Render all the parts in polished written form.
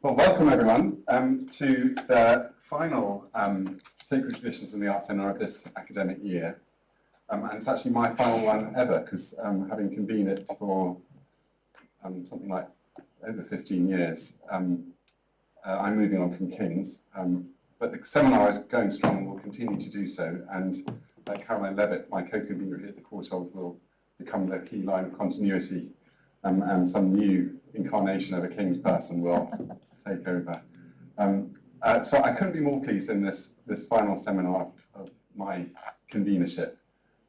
Well, welcome everyone to the final Sacred Traditions in the Arts Seminar of this academic year. And it's actually my final one ever, because having convened it for something like over 15 years, I'm moving on from King's. But the seminar is going strong and will continue to do so. And Caroline Levitt, my co-convener here at the Courtauld, will become the key line of continuity, and some new incarnation of a King's person will take over. So I couldn't be more pleased in this final seminar of my convenership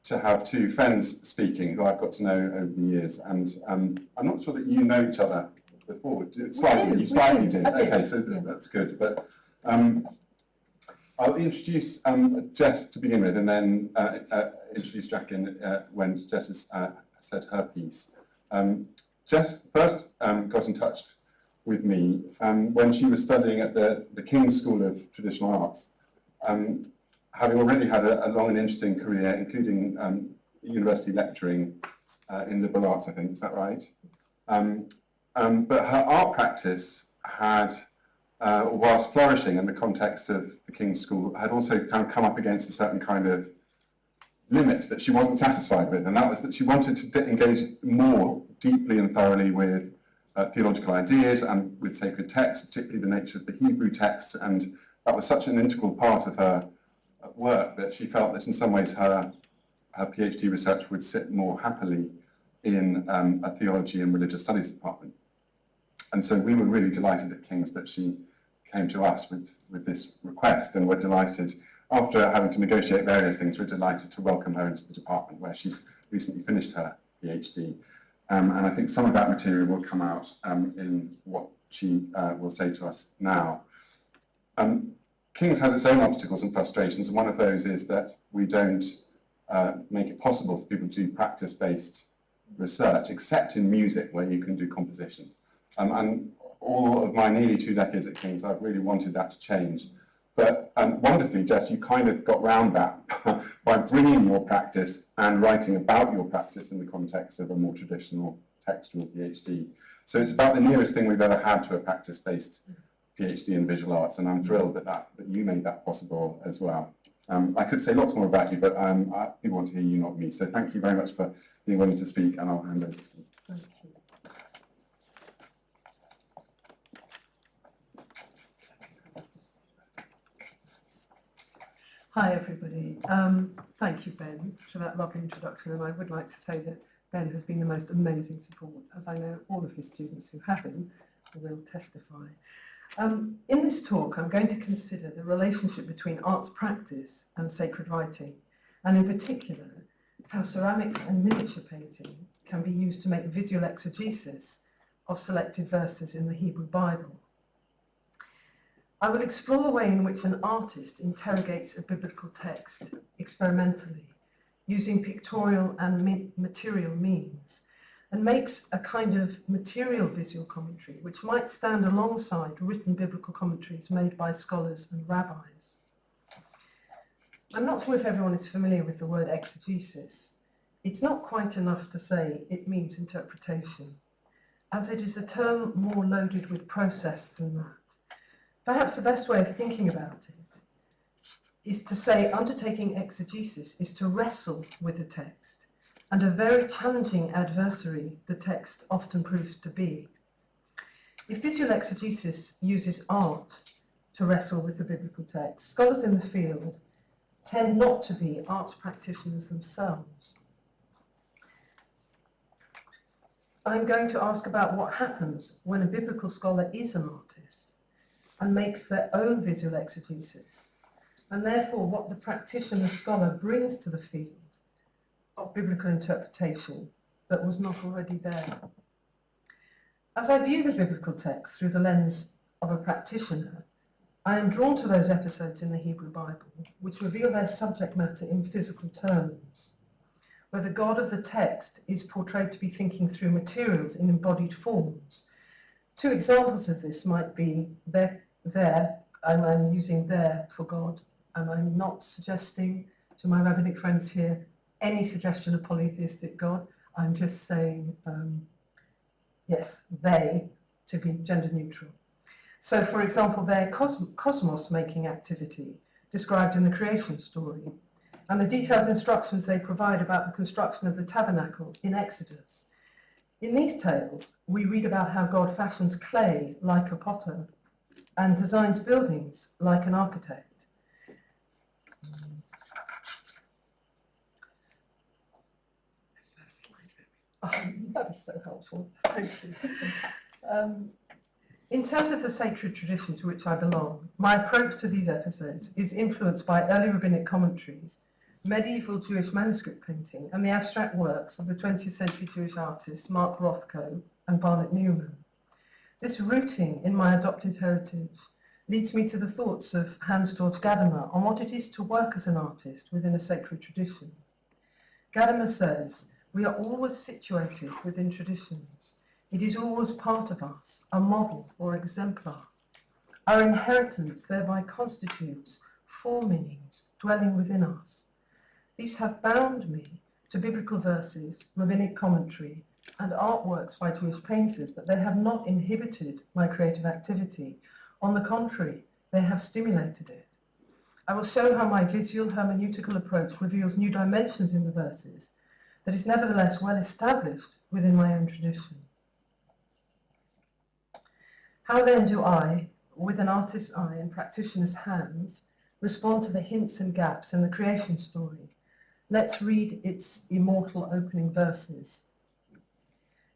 to have two friends speaking who I've got to know over the years. And I'm not sure that you know each other before. Slightly, you slightly did. Okay, so that's good. But I'll introduce Jess to begin with, and then introduce Jacqueline when Jess has said her piece. Jess first got in touch with me when she was studying at the King's School of Traditional Arts, having already had a long and interesting career, including university lecturing in liberal arts, I think, is that right? But her art practice had, whilst flourishing in the context of the King's School, had also kind of come up against a certain kind of limit that she wasn't satisfied with, and that was that she wanted to engage more deeply and thoroughly with theological ideas and with sacred texts, particularly the nature of the Hebrew text, and that was such an integral part of her work that she felt that in some ways her PhD research would sit more happily in a theology and religious studies department. And so we were really delighted at King's that she came to us with this request, and we're delighted, after having to negotiate various things, we're delighted to welcome her into the department where she's recently finished her PhD. And I think some of that material will come out in what she will say to us now. King's has its own obstacles and frustrations, and one of those is that we don't make it possible for people to do practice-based research, except in music, where you can do composition. And all of my nearly 2 decades at King's, I've really wanted that to change. But wonderfully, Jess, you kind of got round that by bringing your practice and writing about your practice in the context of a more traditional textual PhD. So it's about the nearest thing we've ever had to a practice-based PhD in visual arts, and I'm thrilled that you made that possible as well. I could say lots more about you, but people want to hear you, not me. So thank you very much for being willing to speak, and I'll hand over to you. Thank you. Hi everybody. Thank you, Ben, for that lovely introduction, and I would like to say that Ben has been the most amazing support, as I know all of his students who have him will testify. In this talk, I'm going to consider the relationship between arts practice and sacred writing, and in particular, how ceramics and miniature painting can be used to make visual exegesis of selected verses in the Hebrew Bible. I will explore the way in which an artist interrogates a biblical text experimentally, using pictorial and material means, and makes a kind of material visual commentary which might stand alongside written biblical commentaries made by scholars and rabbis. I'm not sure if everyone is familiar with the word exegesis. It's not quite enough to say it means interpretation, as it is a term more loaded with process than that. Perhaps the best way of thinking about it is to say undertaking exegesis is to wrestle with the text, and a very challenging adversary the text often proves to be. If visual exegesis uses art to wrestle with the biblical text, scholars in the field tend not to be arts practitioners themselves. I'm going to ask about what happens when a biblical scholar is an artist and makes their own visual exegesis, and therefore what the practitioner scholar brings to the field of biblical interpretation that was not already there. As I view the biblical text through the lens of a practitioner, I am drawn to those episodes in the Hebrew Bible which reveal their subject matter in physical terms, where the God of the text is portrayed to be thinking through materials in embodied forms. Two examples of this might be there, and I'm using there for God, and I'm not suggesting to my rabbinic friends here any suggestion of polytheistic God. I'm just saying, yes, they, to be gender neutral. So, for example, their cosmos-making activity described in the creation story, and the detailed instructions they provide about the construction of the tabernacle in Exodus. In these tales, we read about how God fashions clay like a potter and designs buildings like an architect. Oh, that is so helpful. Thank you. In terms of the sacred tradition to which I belong, my approach to these episodes is influenced by early rabbinic commentaries, medieval Jewish manuscript painting, and the abstract works of the 20th century Jewish artists Mark Rothko and Barnett Newman. This rooting in my adopted heritage leads me to the thoughts of Hans Georg Gadamer on what it is to work as an artist within a sacred tradition. Gadamer says, "We are always situated within traditions. It is always part of us, a model or exemplar. Our inheritance thereby constitutes four meanings dwelling within us. These have bound me to biblical verses, rabbinic commentary, and artworks by Jewish painters, but they have not inhibited my creative activity. On the contrary, they have stimulated it. I will show how my visual hermeneutical approach reveals new dimensions in the verses that is nevertheless well established within my own tradition." How then do I, with an artist's eye and practitioner's hands, respond to the hints and gaps in the creation story? Let's read its immortal opening verses.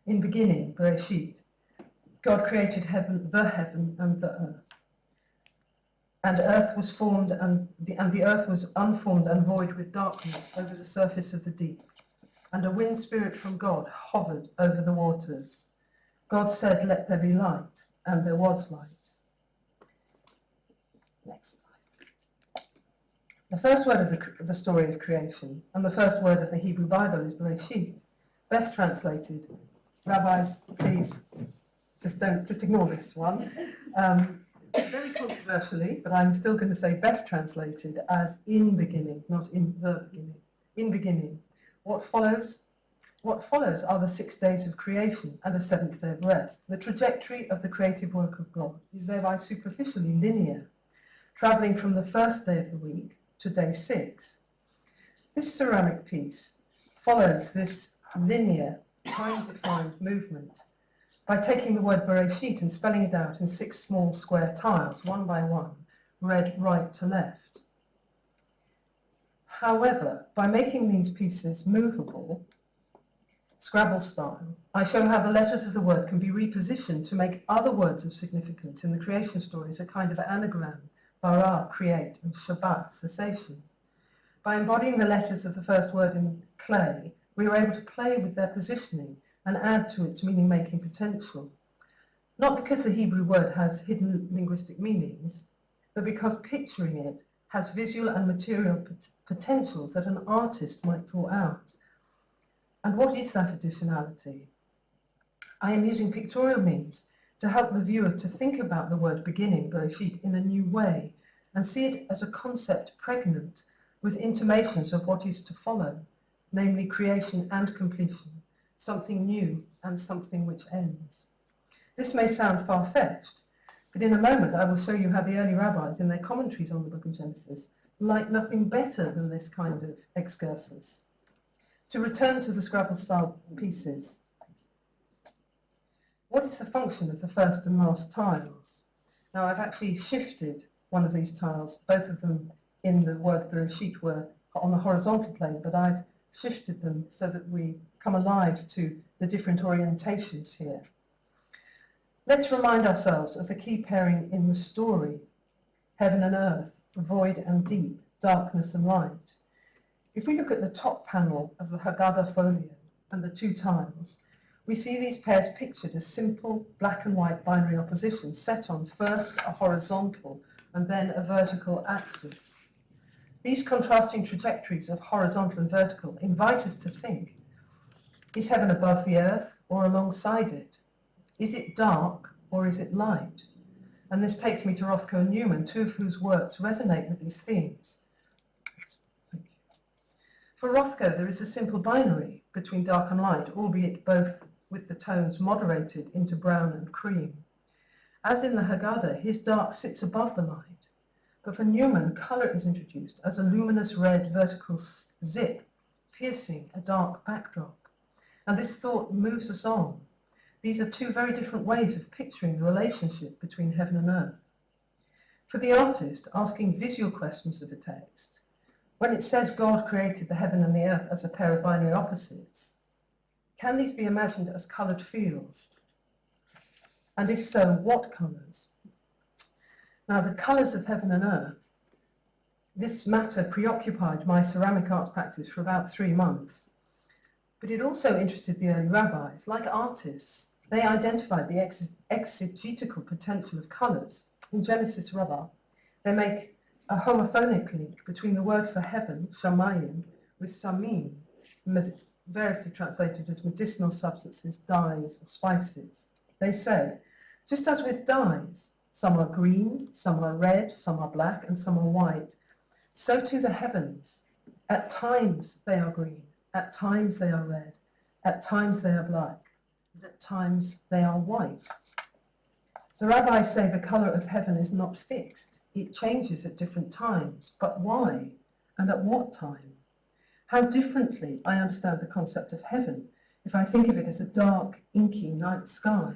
In beginning, Bereshit, God created heaven and the earth. And earth was formed, and the earth was unformed and void with darkness over the surface of the deep. And a wind spirit from God hovered over the waters. God said, "Let there be light," and there was light. Next slide, please. The first word of the story of creation and the first word of the Hebrew Bible is Bereshit. Best translated, rabbis, please just ignore this one. Very controversially, but I'm still going to say best translated as in beginning, not in the beginning. In beginning. What follows are the 6 days of creation and a 7th day of rest. The trajectory of the creative work of God is thereby superficially linear, travelling from the first day of the week to day 6. This ceramic piece follows this linear, time-defined movement by taking the word Bereshit and spelling it out in 6 small square tiles, one by one, read right to left. However, by making these pieces movable, Scrabble style, I show how the letters of the word can be repositioned to make other words of significance in the creation stories a kind of anagram, bara, create, and Shabbat, cessation. By embodying the letters of the first word in clay, we are able to play with their positioning and add to its meaning-making potential. Not because the Hebrew word has hidden linguistic meanings, but because picturing it has visual and material potentials that an artist might draw out. And what is that additionality? I am using pictorial means to help the viewer to think about the word beginning, Bereshit, in a new way, and see it as a concept pregnant with intimations of what is to follow, namely creation and completion, something new and something which ends. This may sound far-fetched, but in a moment I will show you how the early rabbis, in their commentaries on the book of Genesis, like nothing better than this kind of exegesis. To return to the Scrabble-style pieces, what is the function of the first and last tiles? Now, I've actually shifted one of these tiles. Both of them in the word Bereshit were on the horizontal plane, but I've shifted them so that we come alive to the different orientations here. Let's remind ourselves of the key pairing in the story, heaven and earth, void and deep, darkness and light. If we look at the top panel of the Haggadah folio and the 2 tiles, we see these pairs pictured as simple black and white binary oppositions set on first a horizontal and then a vertical axis. These contrasting trajectories of horizontal and vertical invite us to think, is heaven above the earth or alongside it? Is it dark or is it light? And this takes me to Rothko and Newman, 2 of whose works resonate with these themes. Thank you. For Rothko, there is a simple binary between dark and light, albeit both with the tones moderated into brown and cream. As in the Haggadah, his dark sits above the light. But for Newman, colour is introduced as a luminous red vertical zip, piercing a dark backdrop. And this thought moves us on. These are two very different ways of picturing the relationship between heaven and earth. For the artist, asking visual questions of a text, when it says God created the heaven and the earth as a pair of binary opposites, can these be imagined as coloured fields? And if so, what colours? Now, the colours of heaven and earth, this matter preoccupied my ceramic arts practice for about 3 months. But it also interested the early rabbis. Like artists, they identified the exegetical potential of colours. In Genesis Rabbah, they make a homophonic link between the word for heaven, shamayim, with samim, variously translated as medicinal substances, dyes, or spices. They say, just as with dyes, some are green, some are red, some are black, and some are white, so too the heavens. At times they are green, at times they are red, at times they are black, and at times they are white. The rabbis say the colour of heaven is not fixed. It changes at different times. But why? And at what time? How differently I understand the concept of heaven if I think of it as a dark, inky night sky,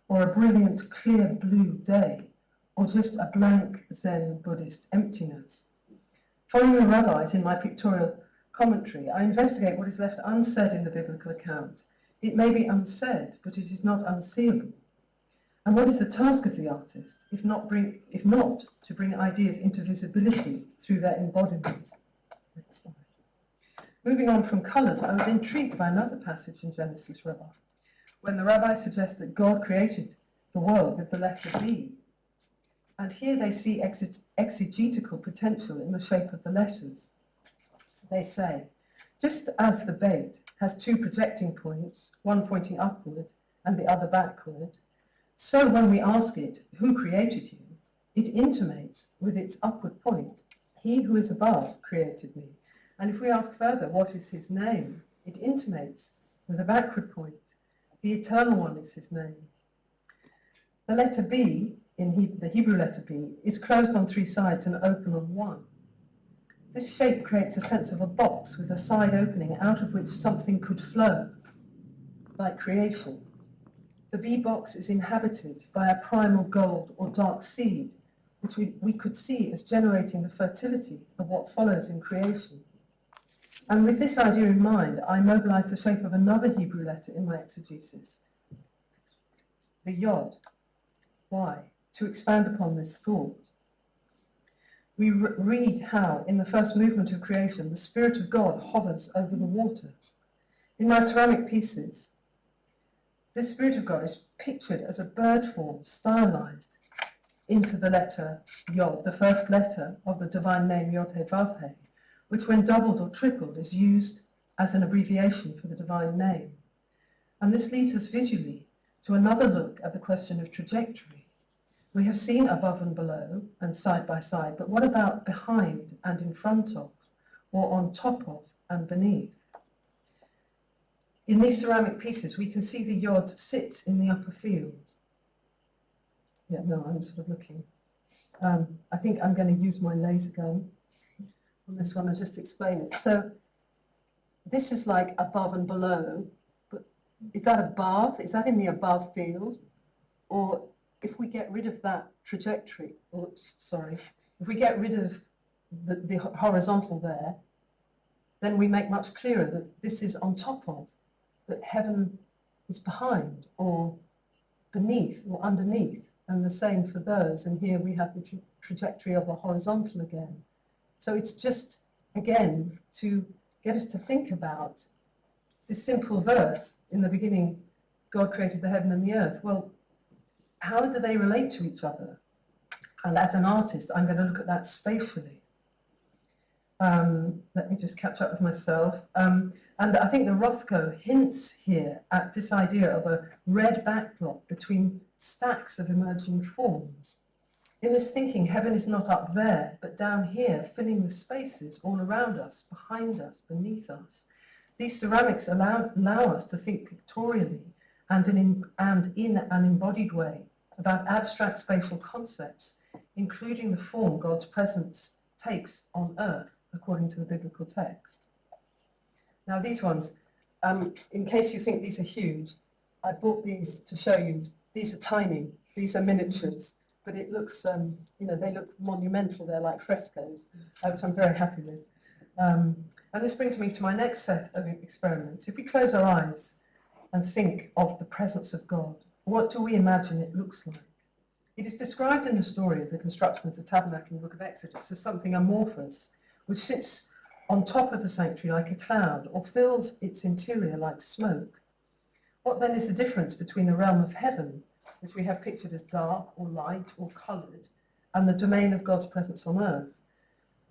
or a brilliant, clear blue day, or just a blank Zen Buddhist emptiness. Following the rabbis in my pictorial commentary, I investigate what is left unsaid in the biblical account. It may be unsaid, but it is not unseeable. And what is the task of the artist, if not to bring ideas into visibility through their embodiment? Next slide. Moving on from colours, I was intrigued by another passage in Genesis Rabbah, when the rabbis suggest that God created the world with the letter B. And here they see exegetical potential in the shape of the letters. They say, just as the bait has 2 projecting points, one pointing upward and the other backward, so when we ask it, who created you, it intimates with its upward point, he who is above created me. And if we ask further, what is his name, it intimates with a backward point, the eternal one is his name. The letter B, the Hebrew letter B, is closed on 3 sides and open on one. This shape creates a sense of a box with a side opening out of which something could flow, like creation. The bee box is inhabited by a primal gold or dark seed, which we could see as generating the fertility of what follows in creation. And with this idea in mind, I mobilized the shape of another Hebrew letter in my exegesis, the Yod. Why? To expand upon this thought. We read how, in the first movement of creation, the Spirit of God hovers over the waters. In my ceramic pieces, this Spirit of God is pictured as a bird form, stylized into the letter Yod, the first letter of the divine name Yod He Vav He, which when doubled or tripled is used as an abbreviation for the divine name. And this leads us visually to another look at the question of trajectory. We have seen above and below and side by side, but what about behind and in front of, or on top of and beneath? In these ceramic pieces, we can see the Yod sits in the upper field. Yeah, no, I'm sort of looking. I think I'm going to use my laser gun on this one and just explain it. So this is like above and below, but is that above? Is that in the above field? Or if we get rid of that trajectory, if we get rid of the horizontal there, then we make much clearer that this is on top of, that heaven is behind or beneath or underneath, and the same for those. And here we have the trajectory of a horizontal again. So it's just, again, to get us to think about this simple verse in the beginning, God created the heaven and the earth. Well, how do they relate to each other? And as an artist, I'm going to look at that spatially. Let me just catch up with myself. And I think the Rothko hints here at this idea of a red backdrop between stacks of emerging forms. In this thinking, heaven is not up there, but down here, filling the spaces all around us, behind us, beneath us. These ceramics allow us to think pictorially and in an embodied way about abstract spatial concepts, including the form God's presence takes on earth, according to the biblical text. Now these ones, in case you think these are huge, I bought these to show you. These are tiny, these are miniatures, but it looks, they look monumental, they're like frescoes, which I'm very happy with. And this brings me to my next set of experiments. If we close our eyes and think of the presence of God, what do we imagine it looks like? It is described in the story of the construction of the tabernacle in the book of Exodus as something amorphous, which sits on top of the sanctuary like a cloud, or fills its interior like smoke. What then is the difference between the realm of heaven, which we have pictured as dark or light or coloured, and the domain of God's presence on earth?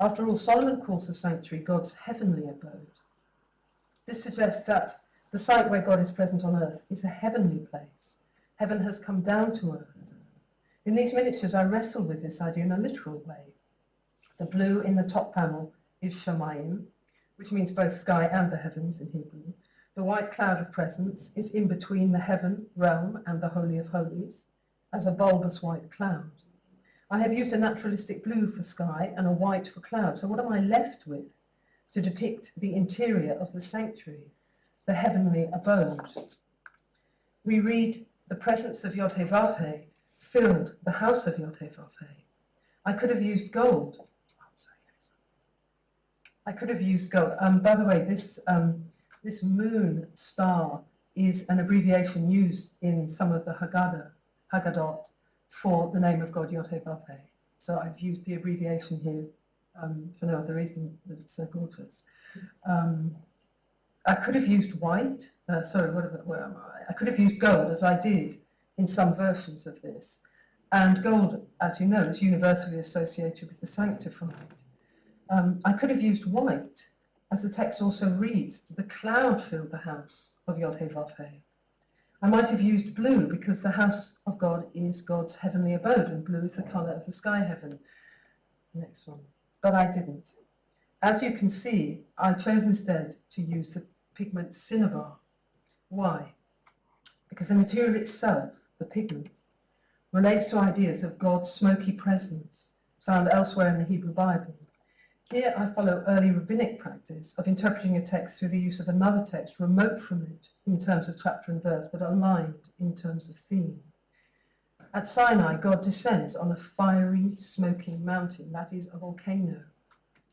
After all, Solomon calls the sanctuary God's heavenly abode. This suggests that the site where God is present on earth is a heavenly place. Heaven has come down to earth. In these miniatures, I wrestle with this idea in a literal way. The blue in the top panel is Shamayim, which means both sky and the heavens in Hebrew. The white cloud of presence is in between the heaven realm and the Holy of Holies, as a bulbous white cloud. I have used a naturalistic blue for sky and a white for cloud. So what am I left with to depict the interior of the sanctuary, the heavenly abode? We read, the presence of Yod-Heh-Vav-Heh filled the house of Yod-Heh-Vav-Heh. I could have used gold. I could have used gold. By the way, this moon star is an abbreviation used in some of the Haggadot for the name of God, Yod-Heh-Vav-Heh. So I've used the abbreviation here for no other reason than it's so gorgeous. I could have used white, where am I? I could have used gold, as I did in some versions of this. And gold, as you know, is universally associated with the sanctified. I could have used white, as the text also reads, the cloud filled the house of Yod-Heh-Vav-Heh. I might have used blue because the house of God is God's heavenly abode, and blue is the colour of the sky heaven. Next one. But I didn't. As you can see, I chose instead to use the pigment cinnabar. Why? Because the material itself, the pigment, relates to ideas of God's smoky presence found elsewhere in the Hebrew Bible. Here I follow early rabbinic practice of interpreting a text through the use of another text remote from it in terms of chapter and verse, but aligned in terms of theme. At Sinai, God descends on a fiery, smoking mountain, that is, a volcano.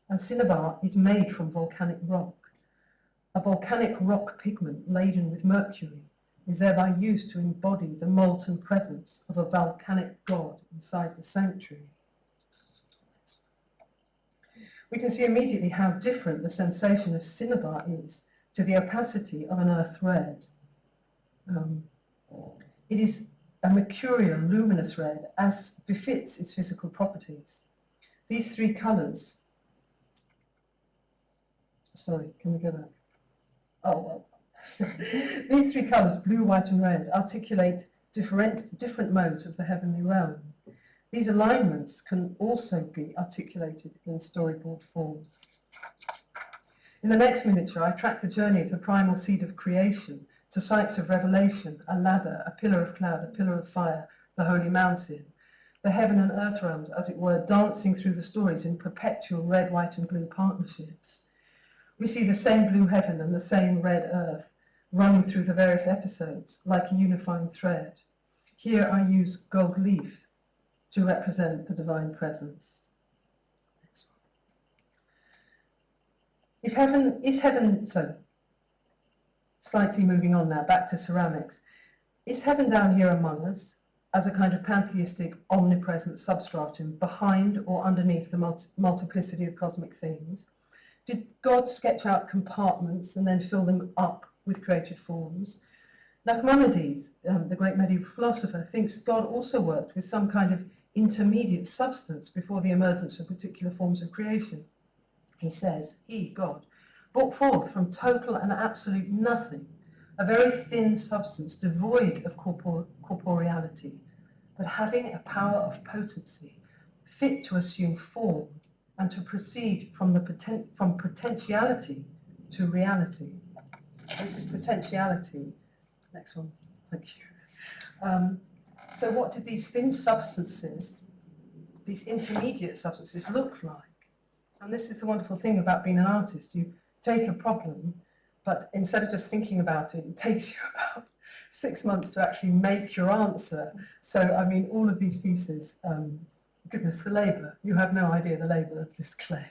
And cinnabar is made from volcanic rock. A volcanic rock pigment laden with mercury is thereby used to embody the molten presence of a volcanic god inside the sanctuary. We can see immediately how different the sensation of cinnabar is to the opacity of an earth red. It is a mercurial, luminous red, as befits its physical properties. These three colours, can we go back? Oh, well. These three colours, blue, white and red, articulate different modes of the heavenly realm. These alignments can also be articulated in storyboard form. In the next miniature, I track the journey of the primal seed of creation to sites of revelation, a ladder, a pillar of cloud, a pillar of fire, the holy mountain, the heaven and earth realms, as it were, dancing through the stories in perpetual red, white and blue partnerships. We see the same blue heaven and the same red earth running through the various episodes like a unifying thread. Here I use gold leaf to represent the divine presence. Slightly moving on now, back to ceramics. Is heaven down here among us as a kind of pantheistic, omnipresent substratum behind or underneath the multiplicity of cosmic things? Did God sketch out compartments and then fill them up with created forms? Nachmanides, the great medieval philosopher, thinks God also worked with some kind of intermediate substance before the emergence of particular forms of creation. He says, he, God, brought forth from total and absolute nothing a very thin substance devoid of corporeality, but having a power of potency, fit to assume form and to proceed from potentiality to reality. This is potentiality. Next one, thank you. So what did these thin substances, these intermediate substances, look like? And this is the wonderful thing about being an artist. You take a problem, but instead of just thinking about it, it takes you about 6 months to actually make your answer. So, I mean, all of these pieces, goodness, the labour. You have no idea the labour of this clay,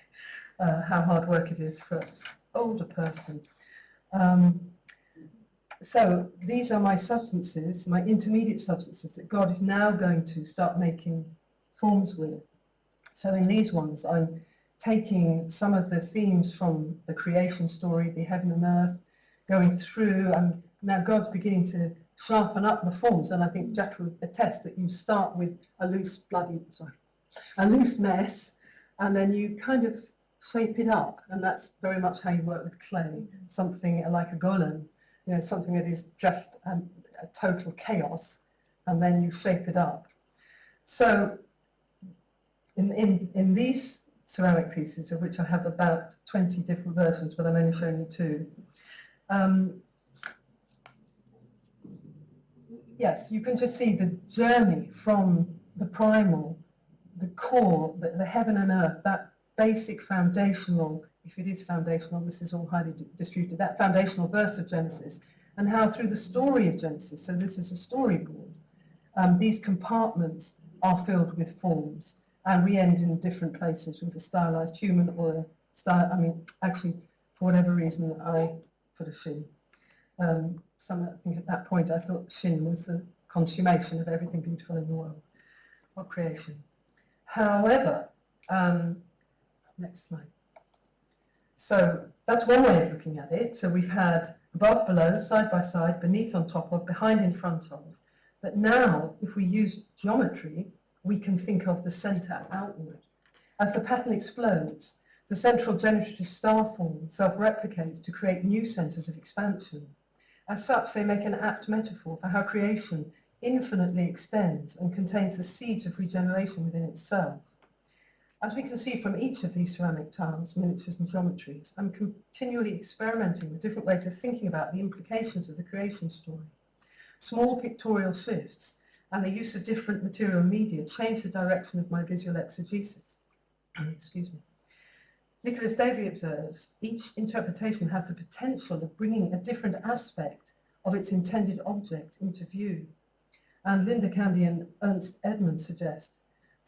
how hard work it is for an older person. So these are my substances, my intermediate substances that God is now going to start making forms with. So in these ones, I'm taking some of the themes from the creation story, the heaven and earth, going through, and now God's beginning to sharpen up the forms. And I think Jack will attest that you start with a loose mess, and then you kind of shape it up. And that's very much how you work with clay, something like a golem, you know, something that is just a total chaos, and then you shape it up. So in these ceramic pieces, of which I have about 20 different versions, but I'm only showing you 2, yes, you can just see the journey from the primal, the core, the heaven and earth, that basic foundational, if it is foundational, this is all highly disputed, that foundational verse of Genesis, and how through the story of Genesis, so this is a storyboard, these compartments are filled with forms, and we end in different places with a stylized human or a style. I mean, actually, for whatever reason, I put a shin. I think at that point I thought shin was the consummation of everything beautiful in the world, or creation. However, next slide. So that's one way of looking at it. So we've had above, below, side by side, beneath, on top of, behind, in front of. But now, if we use geometry, we can think of the center outward. As the pattern explodes, the central generative star form self-replicates to create new centers of expansion. As such, they make an apt metaphor for how creation infinitely extends and contains the seeds of regeneration within itself. As we can see from each of these ceramic tiles, miniatures and geometries, I'm continually experimenting with different ways of thinking about the implications of the creation story. Small pictorial shifts and the use of different material media change the direction of my visual exegesis. Excuse me. Nicholas Davey observes, each interpretation has the potential of bringing a different aspect of its intended object into view. And Linda Candy and Ernst Edmonds suggest,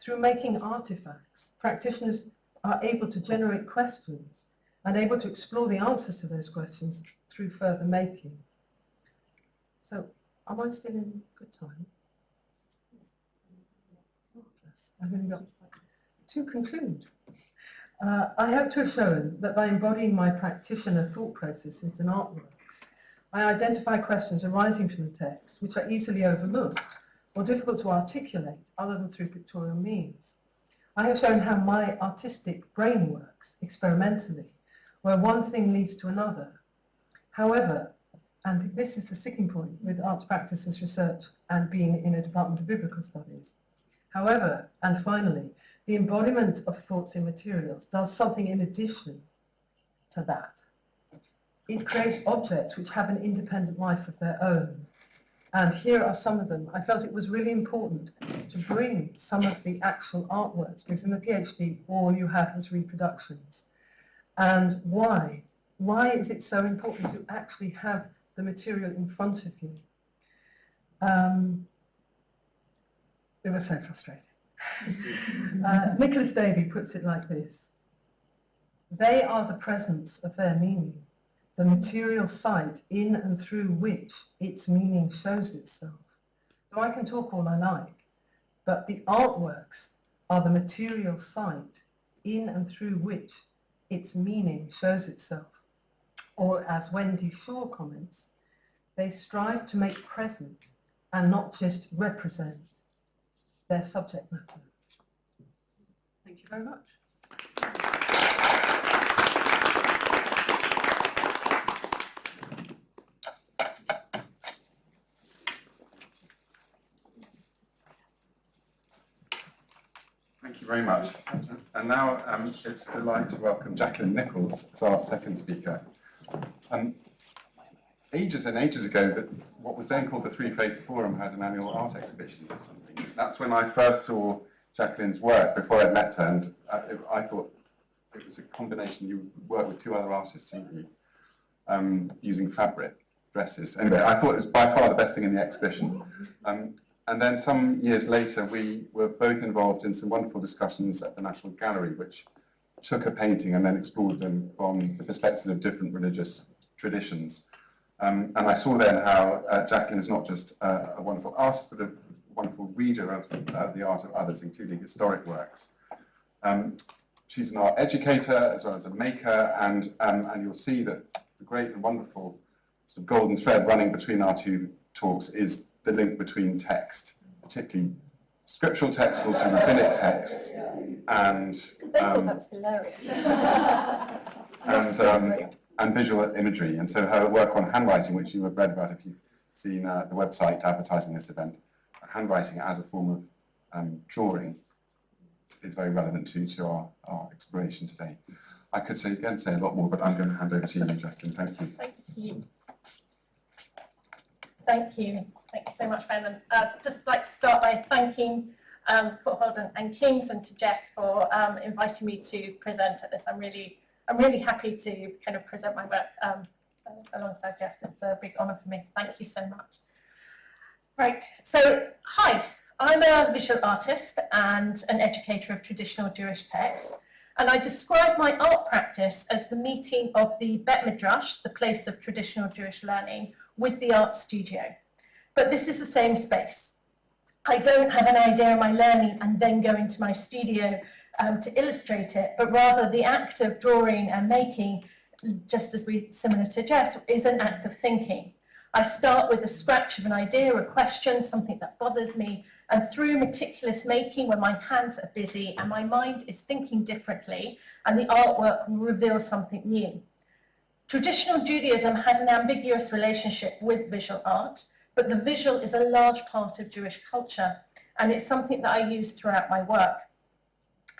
through making artifacts, practitioners are able to generate questions and able to explore the answers to those questions through further making. So, am I still in good time? I've only got to conclude. I hope to have shown that by embodying my practitioner thought processes and artworks, I identify questions arising from the text which are easily overlooked or difficult to articulate other than through pictorial means. I have shown how my artistic brain works experimentally, where one thing leads to another. However, and this is the sticking point with arts practices research and being in a department of biblical studies. However, and finally, the embodiment of thoughts in materials does something in addition to that. It creates objects which have an independent life of their own. And here are some of them. I felt it was really important to bring some of the actual artworks, because in the PhD, all you have is reproductions. And why? Why is it so important to actually have the material in front of you? It was so frustrating. Nicholas Davey puts it like this. They are the presence of their meaning, the material site in and through which its meaning shows itself. So I can talk all I like, but the artworks are the material site in and through which its meaning shows itself. Or as Wendy Shaw comments, they strive to make present and not just represent their subject matter. Thank you very much. Thank you very much. And now it's a delight to welcome Jacqueline Nicholls as our second speaker. Ages and ages ago, that what was then called the Three Faiths Forum had an annual art exhibition or something. That's when I first saw Jacqueline's work before I'd met her, and I thought it was a combination. You work with two other artists, using fabric, dresses. Anyway, I thought it was by far the best thing in the exhibition. And then some years later, we were both involved in some wonderful discussions at the National Gallery, which took a painting and then explored them from the perspectives of different religious traditions. And I saw then how Jacqueline is not just a wonderful artist, but a wonderful reader of the art of others, including historic works. She's an art educator as well as a maker, and you'll see that the great and wonderful sort of golden thread running between our two talks is the link between text, particularly scriptural texts, but also rabbinic texts, and They thought that was hilarious. and visual imagery. And so her work on handwriting, which you have read about if you've seen the website advertising this event, handwriting as a form of drawing is very relevant to our exploration today. I could say a lot more, but I'm going to hand over to you, Jacqueline. Thank you. Thank you. Thank you. Thank you so much, Ben. And just like to start by thanking Courtauld and King's and to Jess for inviting me to present at this. I'm really happy to kind of present my work alongside Jess. It's a big honour for me. Thank you so much. Right. So, hi. I'm a visual artist and an educator of traditional Jewish texts. And I describe my art practice as the meeting of the Bet Midrash, the place of traditional Jewish learning, with the art studio. But this is the same space. I don't have an idea of my learning and then go into my studio to illustrate it, but rather the act of drawing and making, just as similar to Jess, is an act of thinking. I start with a scratch of an idea, a question, something that bothers me, and through meticulous making, when my hands are busy and my mind is thinking differently, and the artwork will reveal something new. Traditional Judaism has an ambiguous relationship with visual art, but the visual is a large part of Jewish culture, and it's something that I use throughout my work.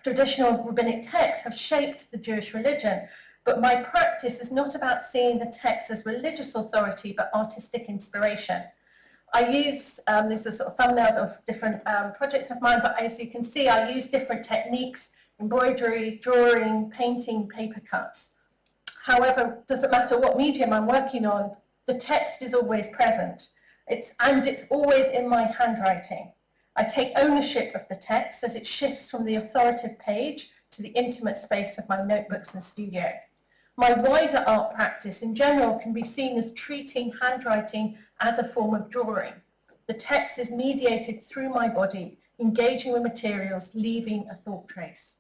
Traditional rabbinic texts have shaped the Jewish religion, but my practice is not about seeing the text as religious authority, but artistic inspiration. I use, these are sort of thumbnails of different projects of mine, but as you can see, I use different techniques: embroidery, drawing, painting, paper cuts. However, it doesn't matter what medium I'm working on, the text is always present. It's always in my handwriting. I take ownership of the text as it shifts from the authoritative page to the intimate space of my notebooks and studio. My wider art practice in general can be seen as treating handwriting as a form of drawing. The text is mediated through my body, engaging with materials, leaving a thought trace.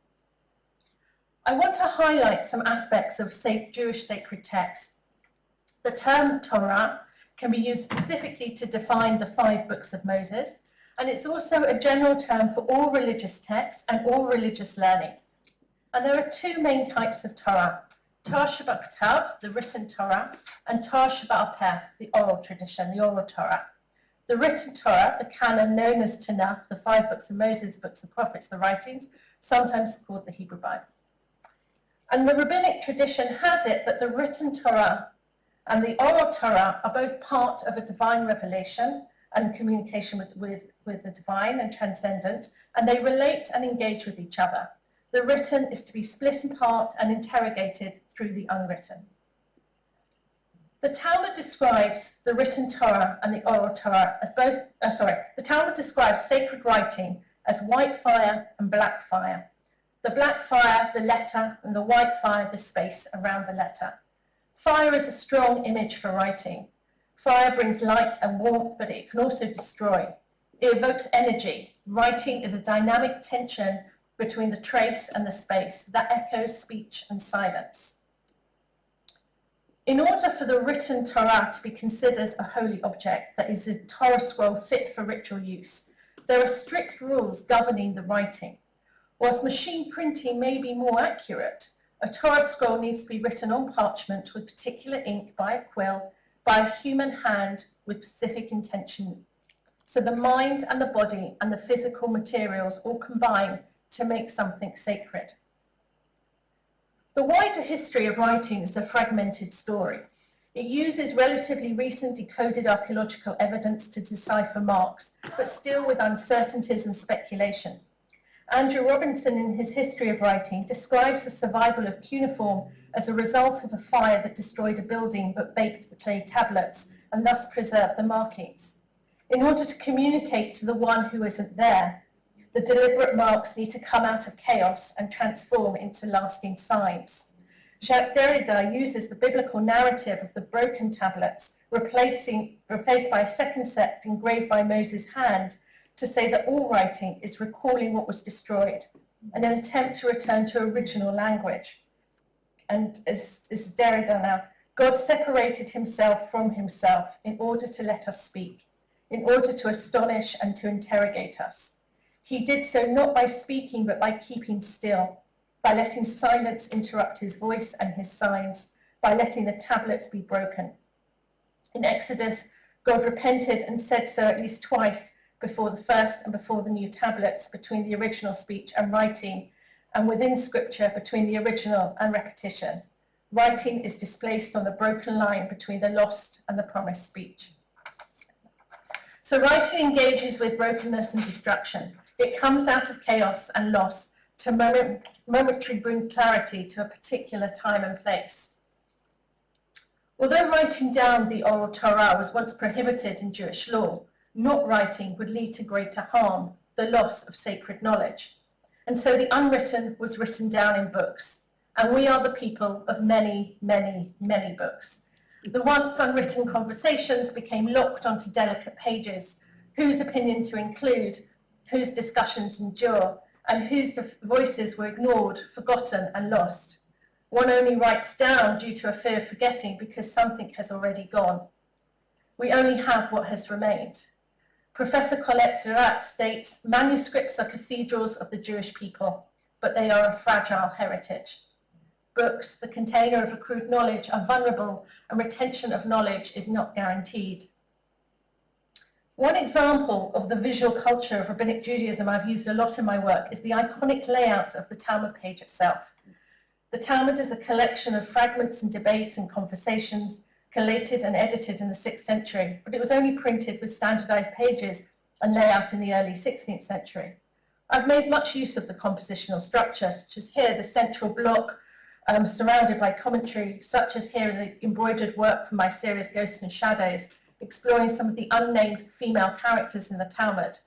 I want to highlight some aspects of Jewish sacred texts. The term Torah can be used specifically to define the 5 books of Moses, and it's also a general term for all religious texts and all religious learning. And there are 2 main types of Torah: Torah Shabbat, the written Torah, and Torah Shabbat Peh, the oral tradition, the oral Torah. The written Torah, the canon known as Tanakh, the 5 books of Moses, books of prophets, the writings, sometimes called the Hebrew Bible. And the rabbinic tradition has it that the written Torah and the oral Torah are both part of a divine revelation and communication with the divine and transcendent, and they relate and engage with each other. The written is to be split apart and interrogated through the unwritten. The Talmud describes the written Torah and the oral Torah as the Talmud describes sacred writing as white fire and black fire. The black fire, the letter, and the white fire, the space around the letter. Fire is a strong image for writing. Fire brings light and warmth, but it can also destroy. It evokes energy. Writing is a dynamic tension between the trace and the space that echoes speech and silence. In order for the written Torah to be considered a holy object, that is a Torah scroll fit for ritual use, there are strict rules governing the writing. Whilst machine printing may be more accurate, a Torah scroll needs to be written on parchment with particular ink by a quill, by a human hand with specific intention. So the mind and the body and the physical materials all combine to make something sacred. The wider history of writing is a fragmented story. It uses relatively recent decoded archaeological evidence to decipher marks, but still with uncertainties and speculation. Andrew Robinson, in his History of Writing, describes the survival of cuneiform as a result of a fire that destroyed a building but baked the clay tablets and thus preserved the markings. In order to communicate to the one who isn't there, the deliberate marks need to come out of chaos and transform into lasting signs. Jacques Derrida uses the biblical narrative of the broken tablets, replaced by a second set engraved by Moses' hand, to say that all writing is recalling what was destroyed, in an attempt to return to original language. And as Derrida now, God separated himself from himself in order to let us speak, in order to astonish and to interrogate us. He did so not by speaking, but by keeping still, by letting silence interrupt his voice and his signs, by letting the tablets be broken. In Exodus, God repented and said so at least twice before the first and before the new tablets, between the original speech and writing, and within Scripture between the original and repetition. Writing is displaced on the broken line between the lost and the promised speech. So writing engages with brokenness and destruction. It comes out of chaos and loss to momentary bring clarity to a particular time and place. Although writing down the oral Torah was once prohibited in Jewish law, not writing would lead to greater harm, the loss of sacred knowledge. And so the unwritten was written down in books, and we are the people of many, many, many books. The once unwritten conversations became locked onto delicate pages, whose opinion to include, whose discussions endure, and whose voices were ignored, forgotten, and lost. One only writes down due to a fear of forgetting because something has already gone. We only have what has remained. Professor Colette Surratt states, manuscripts are cathedrals of the Jewish people, but they are a fragile heritage. Books, the container of accrued knowledge, are vulnerable, and retention of knowledge is not guaranteed. One example of the visual culture of Rabbinic Judaism I've used a lot in my work is the iconic layout of the Talmud page itself. The Talmud is a collection of fragments and debates and conversations collated and edited in the 6th century, but it was only printed with standardized pages and layout in the early 16th century. I've made much use of the compositional structure, such as here, the central block surrounded by commentary, such as here in the embroidered work from my series Ghosts and Shadows, exploring some of the unnamed female characters in the Talmud.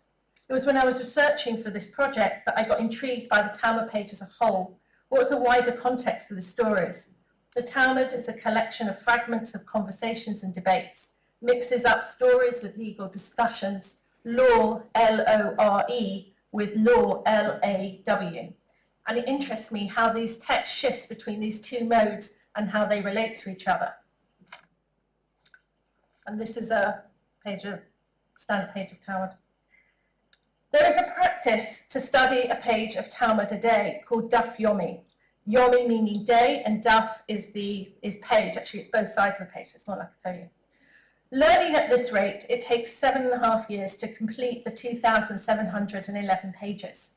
It was when I was researching for this project that I got intrigued by the Talmud page as a whole. What was a wider context for the stories? The Talmud is a collection of fragments of conversations and debates, mixes up stories with legal discussions, law, L-O-R-E, with law, L-A-W. And it interests me how these text shifts between these two modes and how they relate to each other. And this is a standard page of Talmud. There is a practice to study a page of Talmud a day called Daf Yomi. Yomi meaning day, and Daf is page. Actually, it's both sides of the page. It's not like a folio. Learning at this rate, it takes 7.5 years to complete the 2,711 pages.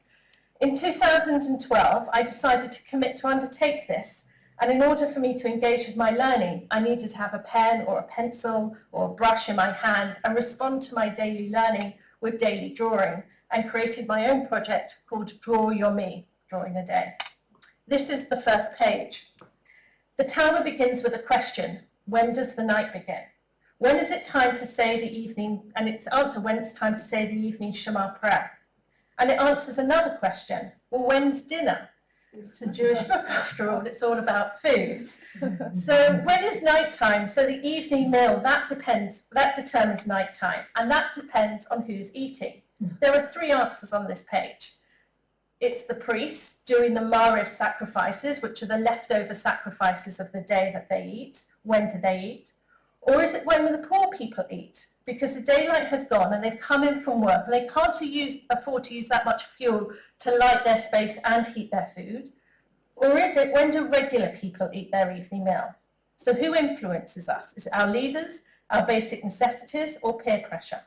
In 2012, I decided to commit to undertake this, and in order for me to engage with my learning, I needed to have a pen or a pencil or a brush in my hand and respond to my daily learning with daily drawing, and created my own project called Draw Your Me, Drawing a Day. This is the first page. The Talmud begins with a question: when does the night begin? When is it time to say the evening, and its answer, when it's time to say the evening Shema prayer. And it answers another question: well, when's dinner? It's a Jewish book after all, it's all about food. So when is nighttime? So the evening meal, that determines nighttime, and that depends on who's eating. There are 3 answers on this page. It's the priests doing the Mariv sacrifices, which are the leftover sacrifices of the day that they eat. When do they eat? Or is it when the poor people eat? Because the daylight has gone and they've come in from work and they can't afford to use that much fuel to light their space and heat their food. Or is it when do regular people eat their evening meal? So who influences us? Is it our leaders, our basic necessities, or peer pressure?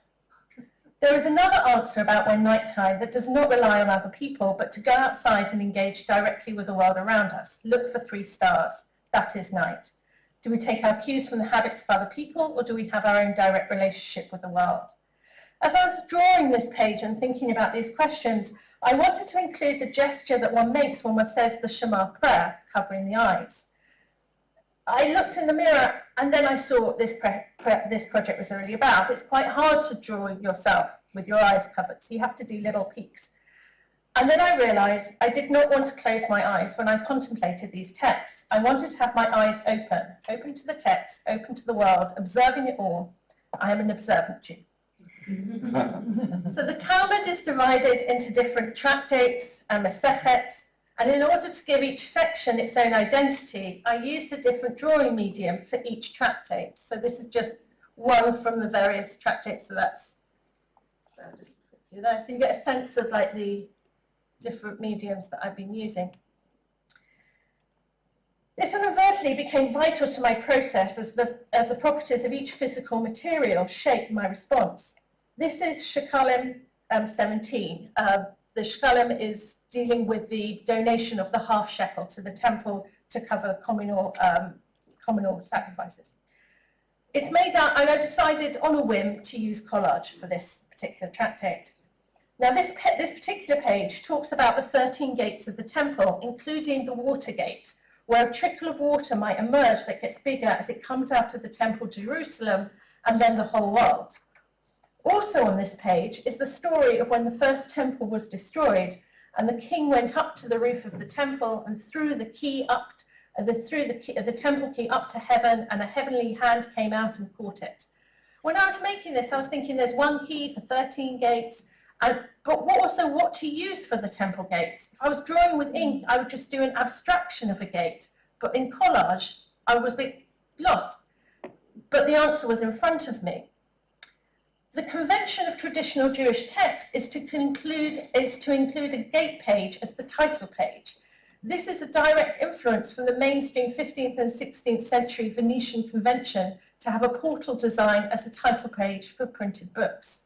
There is another answer about when nighttime that does not rely on other people, but to go outside and engage directly with the world around us. Look for 3 stars. That is night. Do we take our cues from the habits of other people, or do we have our own direct relationship with the world? As I was drawing this page and thinking about these questions, I wanted to include the gesture that one makes when one says the Shema prayer, covering the eyes. I looked in the mirror and then I saw what this project was really about. It's quite hard to draw yourself with your eyes covered, so you have to do little peeks. And then I realised I did not want to close my eyes when I contemplated these texts. I wanted to have my eyes open to the text, open to the world, observing it all. I am an observant Jew. So the Talmud is divided into different tractates and mesechets, and in order to give each section its own identity, I used a different drawing medium for each tractate. So this is just one from the various tractates. So I'll just click through there. So you get a sense of like the different mediums that I've been using. This inadvertently became vital to my process as the properties of each physical material shape my response. This is Shekalim 17. The Shekalim is dealing with the donation of the half shekel to the temple to cover communal sacrifices. It's made out, and I decided on a whim to use collage for this particular tractate. Now this particular page talks about the 13 gates of the temple, including the water gate, where a trickle of water might emerge that gets bigger as it comes out of the temple Jerusalem and then the whole world. Also on this page is the story of when the first temple was destroyed and the king went up to the roof of the temple and threw the temple key up to heaven, and a heavenly hand came out and caught it. When I was making this, I was thinking there's one key for 13 gates, but what to use for the temple gates? If I was drawing with ink, I would just do an abstraction of a gate, but in collage, I was a bit lost. But the answer was in front of me. The convention of traditional Jewish text is to include a gate page as the title page. This is a direct influence from the mainstream 15th and 16th century Venetian convention to have a portal design as a title page for printed books.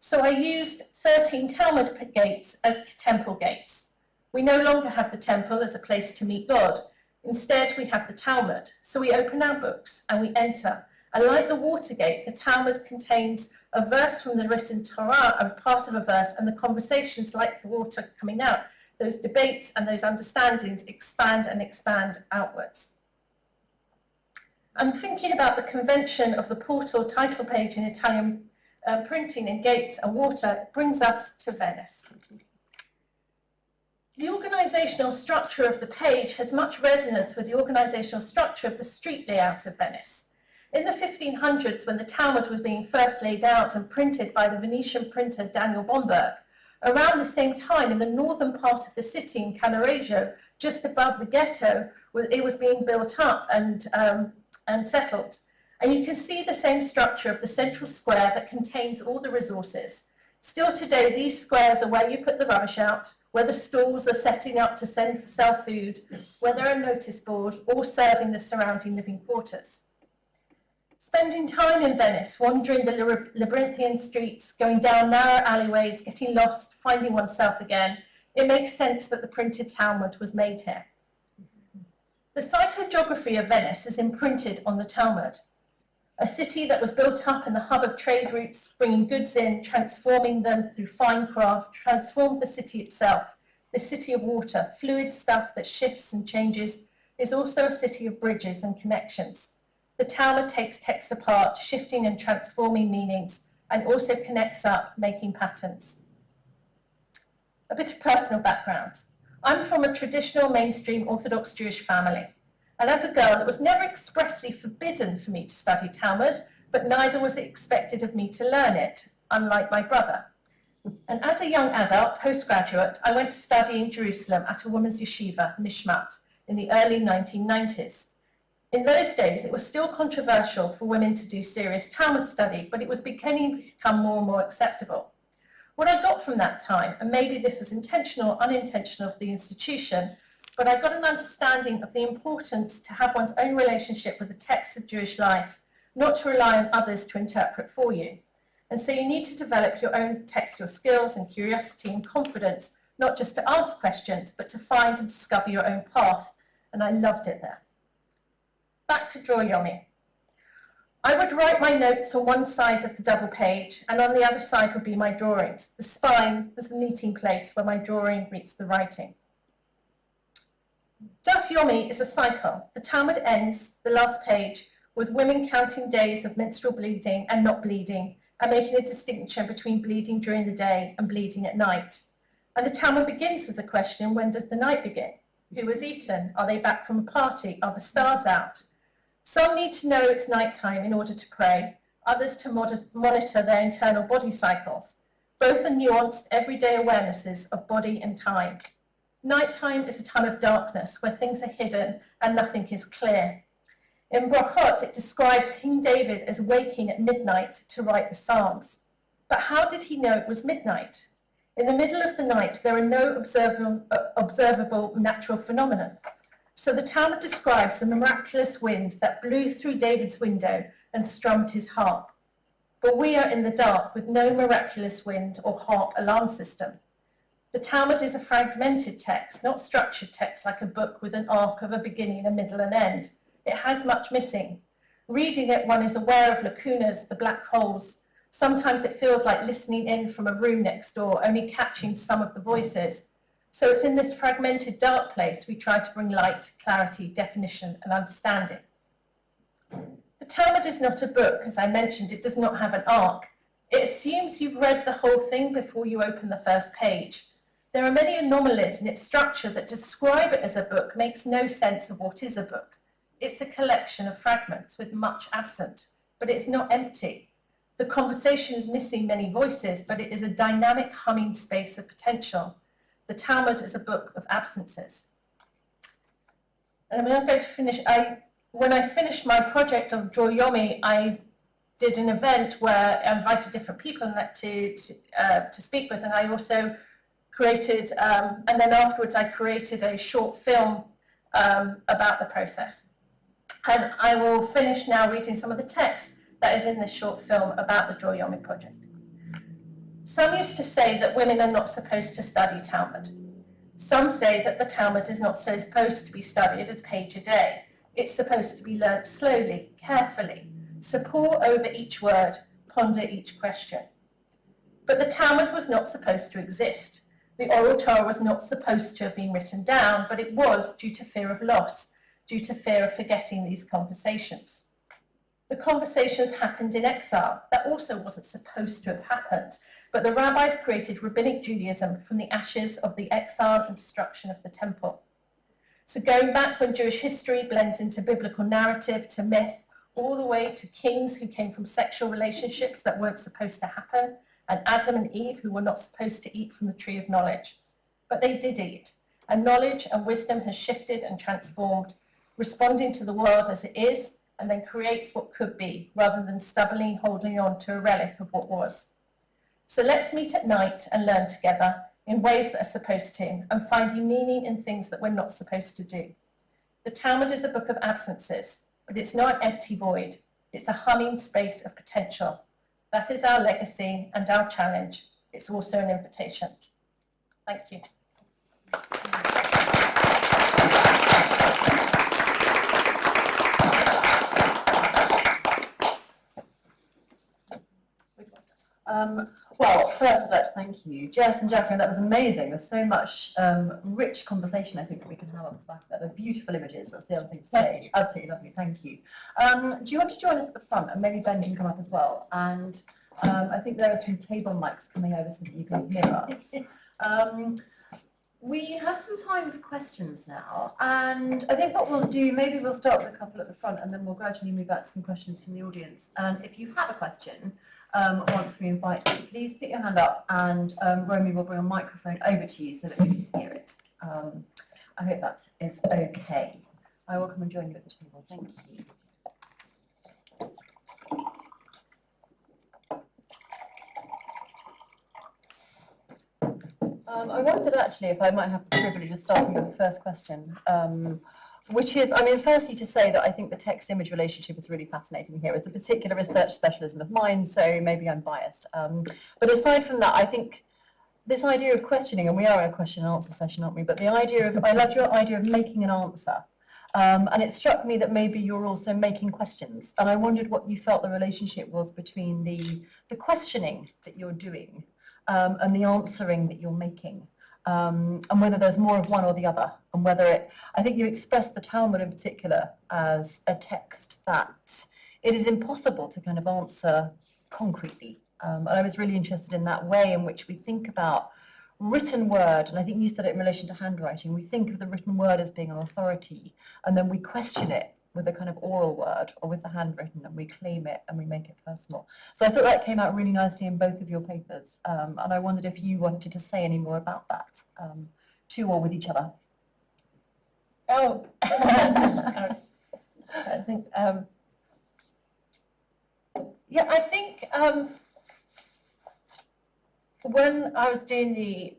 So I used 13 Talmud gates as temple gates. We no longer have the temple as a place to meet God. Instead, we have the Talmud. So we open our books and we enter. And like the water gate, the Talmud contains a verse from the written Torah, and part of a verse, and the conversations like the water coming out. Those debates and those understandings expand and expand outwards. And thinking about the convention of the portal title page in Italian printing in gates and water brings us to Venice. The organisational structure of the page has much resonance with the organisational structure of the street layout of Venice. In the 1500s, when the Talmud was being first laid out and printed by the Venetian printer Daniel Bomberg, around the same time in the northern part of the city in Cannaregio, just above the ghetto, it was being built up and settled. And you can see the same structure of the central square that contains all the resources. Still today, these squares are where you put the rubbish out, where the stalls are setting up to sell food, where there are notice boards, all serving the surrounding living quarters. Spending time in Venice, wandering the labyrinthian streets, going down narrow alleyways, getting lost, finding oneself again, it makes sense that the printed Talmud was made here. The psychogeography of Venice is imprinted on the Talmud. A city that was built up in the hub of trade routes, bringing goods in, transforming them through fine craft, transformed the city itself. The city of water, fluid stuff that shifts and changes, is also a city of bridges and connections. The Talmud takes texts apart, shifting and transforming meanings, and also connects up, making patterns. A bit of personal background. I'm from a traditional mainstream Orthodox Jewish family. And as a girl, it was never expressly forbidden for me to study Talmud, but neither was it expected of me to learn it, unlike my brother. And as a young adult, postgraduate, I went to study in Jerusalem at a women's yeshiva, Nishmat, in the early 1990s. In those days, it was still controversial for women to do serious Talmud study, but it was beginning to become more and more acceptable. What I got from that time, and maybe this was intentional or unintentional of the institution, but I got an understanding of the importance to have one's own relationship with the texts of Jewish life, not to rely on others to interpret for you. And so you need to develop your own textual skills and curiosity and confidence, not just to ask questions, but to find and discover your own path. And I loved it there. back to Draw Yomi. I would write my notes on one side of the double page, and on the other side would be my drawings. The spine was the meeting place where my drawing meets the writing. Daf Yomi is a cycle. The Talmud ends, the last page, with women counting days of menstrual bleeding and not bleeding, and making a distinction between bleeding during the day and bleeding at night. And the Talmud begins with the question, when does the night begin? Who has eaten? Are they back from a party? Are the stars out? Some need to know it's nighttime in order to pray, others to monitor their internal body cycles. Both are nuanced, everyday awarenesses of body and time. Nighttime is a time of darkness where things are hidden and nothing is clear. In Brachot, it describes King David as waking at midnight to write the Psalms. But how did he know it was midnight? In the middle of the night, there are no observable natural phenomena. So the Talmud describes a miraculous wind that blew through David's window and strummed his harp. But we are in the dark with no miraculous wind or harp alarm system. The Talmud is a fragmented text, not structured text like a book with an arc of a beginning, a middle and end. It has much missing. Reading it, one is aware of lacunas, the black holes. Sometimes it feels like listening in from a room next door, only catching some of the voices. So it's in this fragmented dark place we try to bring light, clarity, definition and understanding. The Talmud is not a book. As I mentioned, it does not have an arc. It assumes you've read the whole thing before you open the first page. There are many anomalies in its structure that describe it as a book makes no sense of what is a book. It's a collection of fragments with much absent, but it's not empty. The conversation is missing many voices, but it is a dynamic humming space of potential. The Talmud is a book of absences. And I'm now going to finish. When I finished my project of Draw Yomi, I did an event where I invited different people to speak with, and I also created, and then afterwards I created a short film about the process. And I will finish now reading some of the text that is in this short film about the Draw Yomi project. Some used to say that women are not supposed to study Talmud. Some say that the Talmud is not supposed to be studied a page a day. It's supposed to be learnt slowly, carefully, so pore over each word, ponder each question. But the Talmud was not supposed to exist. The oral Torah was not supposed to have been written down, but it was due to fear of loss, due to fear of forgetting these conversations. The conversations happened in exile. That also wasn't supposed to have happened, but the rabbis created rabbinic Judaism from the ashes of the exile and destruction of the temple. So going back when Jewish history blends into biblical narrative to myth, all the way to kings who came from sexual relationships that weren't supposed to happen, and Adam and Eve who were not supposed to eat from the tree of knowledge. But they did eat, and knowledge and wisdom has shifted and transformed, responding to the world as it is, and then creates what could be, rather than stubbornly holding on to a relic of what was. So let's meet at night and learn together in ways that are supposed to, and finding meaning in things that we're not supposed to do. The Talmud is a book of absences, but it's not an empty void. It's a humming space of potential. That is our legacy and our challenge. It's also an invitation. Thank you. Well, first I'd like to thank you, Jess and Jacqueline. That was amazing. There's so much rich conversation I think that we can have off the back of that. They're beautiful images. That's the other thing to say. Absolutely lovely. Thank you. Do you want to join us at the front? And maybe Ben can come up as well. And I think there are some table mics coming over so that you can hear us. We have some time for questions now, and I think what we'll do, maybe we'll start with a couple at the front and then we'll gradually move out to some questions from the audience. And if you have a question, once we invite you, please put your hand up and Romy will bring a microphone over to you so that we can hear it. I hope that is okay. I will come and join you at the table. Thank you. I wondered actually if I might have the privilege of starting with the first question, which is, I mean, firstly to say that I think the text-image relationship is really fascinating here. It's a particular research specialism of mine, so maybe I'm biased. But aside from that, I think this idea of questioning, and we are in a question and answer session, aren't we? But the idea of, I loved your idea of making an answer. And it struck me that maybe you're also making questions. And I wondered what you felt the relationship was between the questioning that you're doing and the answering that you're making. And whether there's more of one or the other, and whether I think you expressed the Talmud in particular as a text that it is impossible to kind of answer concretely. And I was really interested in that way in which we think about written word, and I think you said it in relation to handwriting. We think of the written word as being an authority, and then we question it with a kind of oral word or with the handwritten, and we claim it and we make it personal. So I thought that came out really nicely in both of your papers, and I wondered if you wanted to say any more about that, to or with each other. Oh, I think, yeah, I think when I was doing the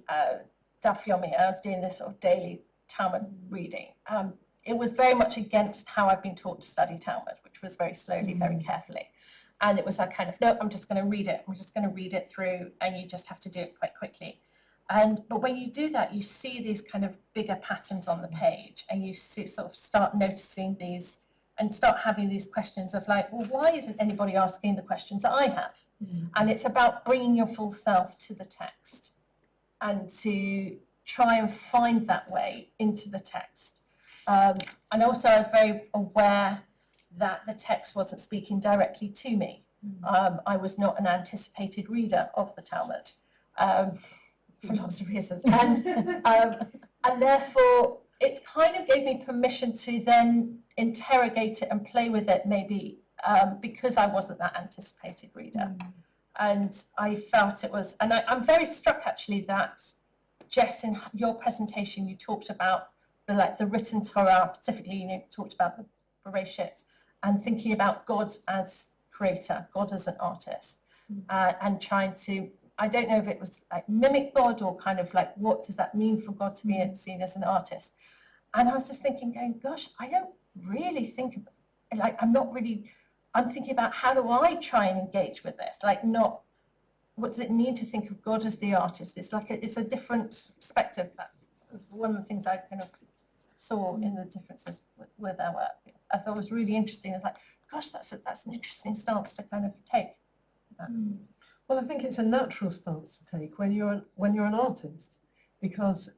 Daf Yomi, I was doing this sort of daily Talmud reading. It was very much against how I've been taught to study Talmud, which was very slowly, very carefully. And it was that kind of, no, I'm just going to read it. I'm just going to read it through, and you just have to do it quite quickly. But when you do that, you see these kind of bigger patterns on the page, and you sort of start noticing these and start having these questions of like, well, why isn't anybody asking the questions that I have? And it's about bringing your full self to the text and to try and find that way into the text. And also I was very aware that the text wasn't speaking directly to me. I was not an anticipated reader of the Talmud for lots of reasons. And therefore, it's kind of gave me permission to then interrogate it and play with it maybe because I wasn't that anticipated reader. And I felt it was, and I'm very struck actually that, Jess, in your presentation, you talked about the written Torah, specifically, you talked about the Bereshit, and thinking about God as creator, God as an artist, and trying to, I don't know if it was like mimic God or kind of like, what does that mean for God to be seen as an artist? And I was just thinking, going, gosh, I don't really think, like, I'm thinking about how do I try and engage with this? Like, not, what does it mean to think of God as the artist? It's like, it's a different perspective. That was one of the things I kind of saw in the differences with our work. I thought it was really interesting. It's like, gosh, that's an interesting stance to kind of take. Well, I think it's a natural stance to take when you're an artist, because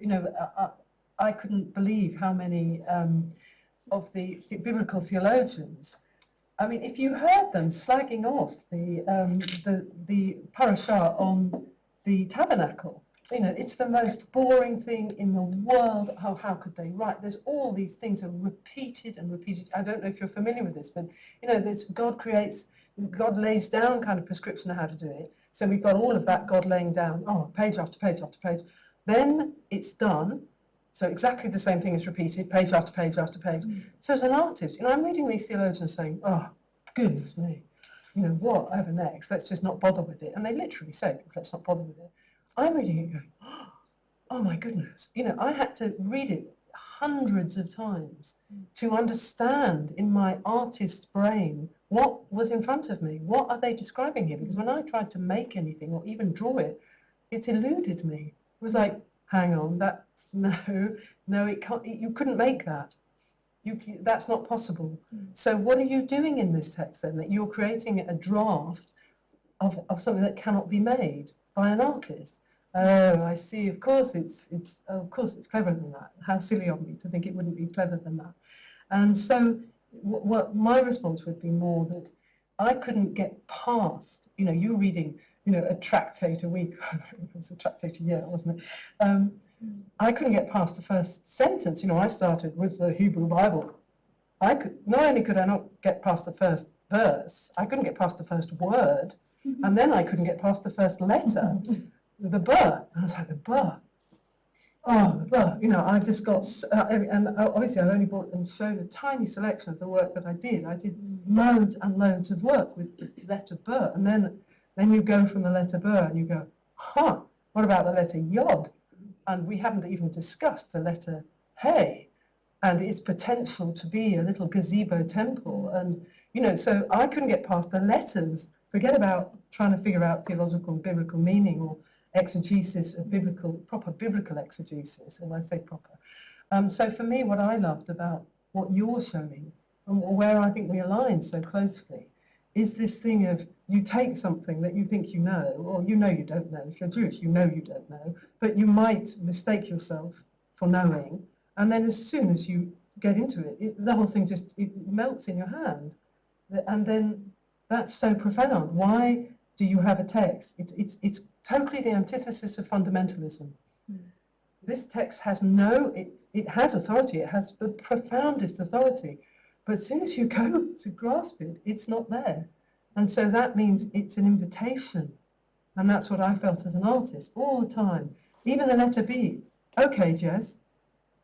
I couldn't believe how many of the biblical theologians. I mean, if you heard them slagging off the parasha on the tabernacle, it's the most boring thing in the world. How could they write? There's all these things are repeated and repeated. I don't know if you're familiar with this, but God lays down kind of prescription of how to do it. So we've got all of that God laying down, page after page after page. Then it's done. So exactly the same thing is repeated, page after page after page. So as an artist, I'm reading these theologians saying, oh, goodness me, what over next? Let's just not bother with it. And they literally say, let's not bother with it. I'm reading it going, oh my goodness. I had to read it hundreds of times to understand in my artist's brain what was in front of me. What are they describing here? Because when I tried to make anything or even draw it, it eluded me. It was like, hang on, no, it can't. You couldn't make that. That's not possible. So what are you doing in this text then? That you're creating a draft of something that cannot be made by an artist. Oh, I see. Of course it's cleverer than that. How silly of me to think it wouldn't be cleverer than that. And so what my response would be more that I couldn't get past, you're reading, a tractate a week. It was a tractate a year, wasn't it? I couldn't get past the first sentence. I started with the Hebrew Bible. Not only could I not get past the first verse, I couldn't get past the first word, and then I couldn't get past the first letter, the burr. And I was like, the burr. Oh, the burr. I just got, and obviously I only brought and showed a tiny selection of the work that I did. I did loads and loads of work with the letter burr, and then you go from the letter burr and you go, what about the letter yod? And we haven't even discussed the letter hey and its potential to be a little gazebo temple. And, so I couldn't get past the letters. Forget about trying to figure out theological and biblical meaning or exegesis of proper biblical exegesis, and I say proper. So for me, what I loved about what you're showing, and where I think we align so closely, is this thing of you take something that you think you know, or you know you don't know. If you're Jewish, you know you don't know, but you might mistake yourself for knowing, and then as soon as you get into it, the whole thing just it melts in your hand, and then that's so profound. Why do you have a text? It's totally the antithesis of fundamentalism. This text has it has authority, it has the profoundest authority, but as soon as you go to grasp it, it's not there. And so that means it's an invitation. And that's what I felt as an artist all the time. Even the letter B, okay, Jess,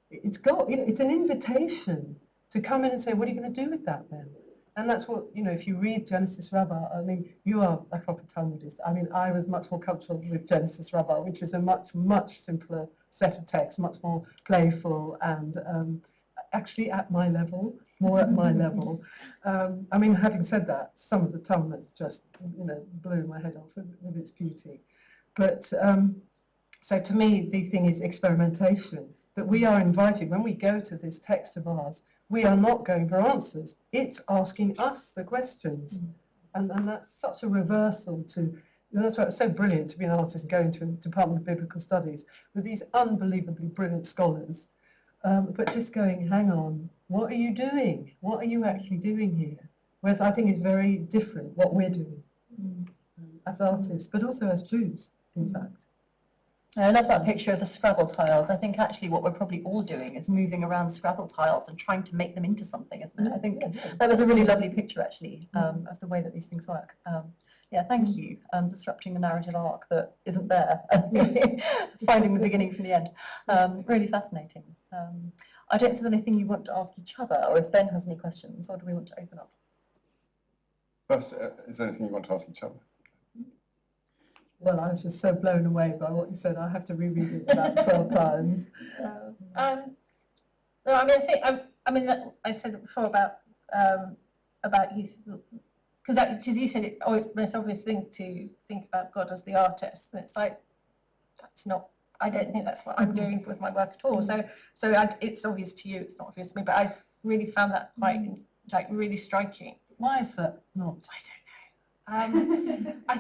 it's an invitation to come in and say, what are you going to do with that then? And that's what, if you read Genesis Rabbah, I mean, you are a proper Talmudist. I mean, I was much more comfortable with Genesis Rabbah, which is a much, much simpler set of texts, much more playful and actually at my level, more at my level. I mean, having said that, some of the Talmud just, blew my head off with its beauty. But so to me, the thing is experimentation, that we are invited, when we go to this text of ours, we are not going for answers. It's asking us the questions. And that's such a reversal to, that's why it's so brilliant to be an artist and go into a Department of Biblical Studies with these unbelievably brilliant scholars. But just going, hang on, what are you doing? What are you actually doing here? Whereas I think it's very different what we're doing as artists, but also as Jews, in fact. I love that picture of the Scrabble tiles. I think actually what we're probably all doing is moving around Scrabble tiles and trying to make them into something, isn't it? I think that was a really lovely picture, actually, of the way that these things work. Yeah, thank you. Disrupting the narrative arc that isn't there, finding the beginning from the end. Really fascinating. I don't think there's anything you want to ask each other, or if Ben has any questions, or do we want to open up? First, is there anything you want to ask each other? Well, I was just so blown away by what you said. I have to reread it about 12 times. No, I mean, I said it before about you, because you said it always the most obvious thing to think about God as the artist, and it's like that's not. I don't think that's what I'm doing with my work at all. So it's obvious to you. It's not obvious to me, but I really found that quite really striking. Why is that not? I don't know. I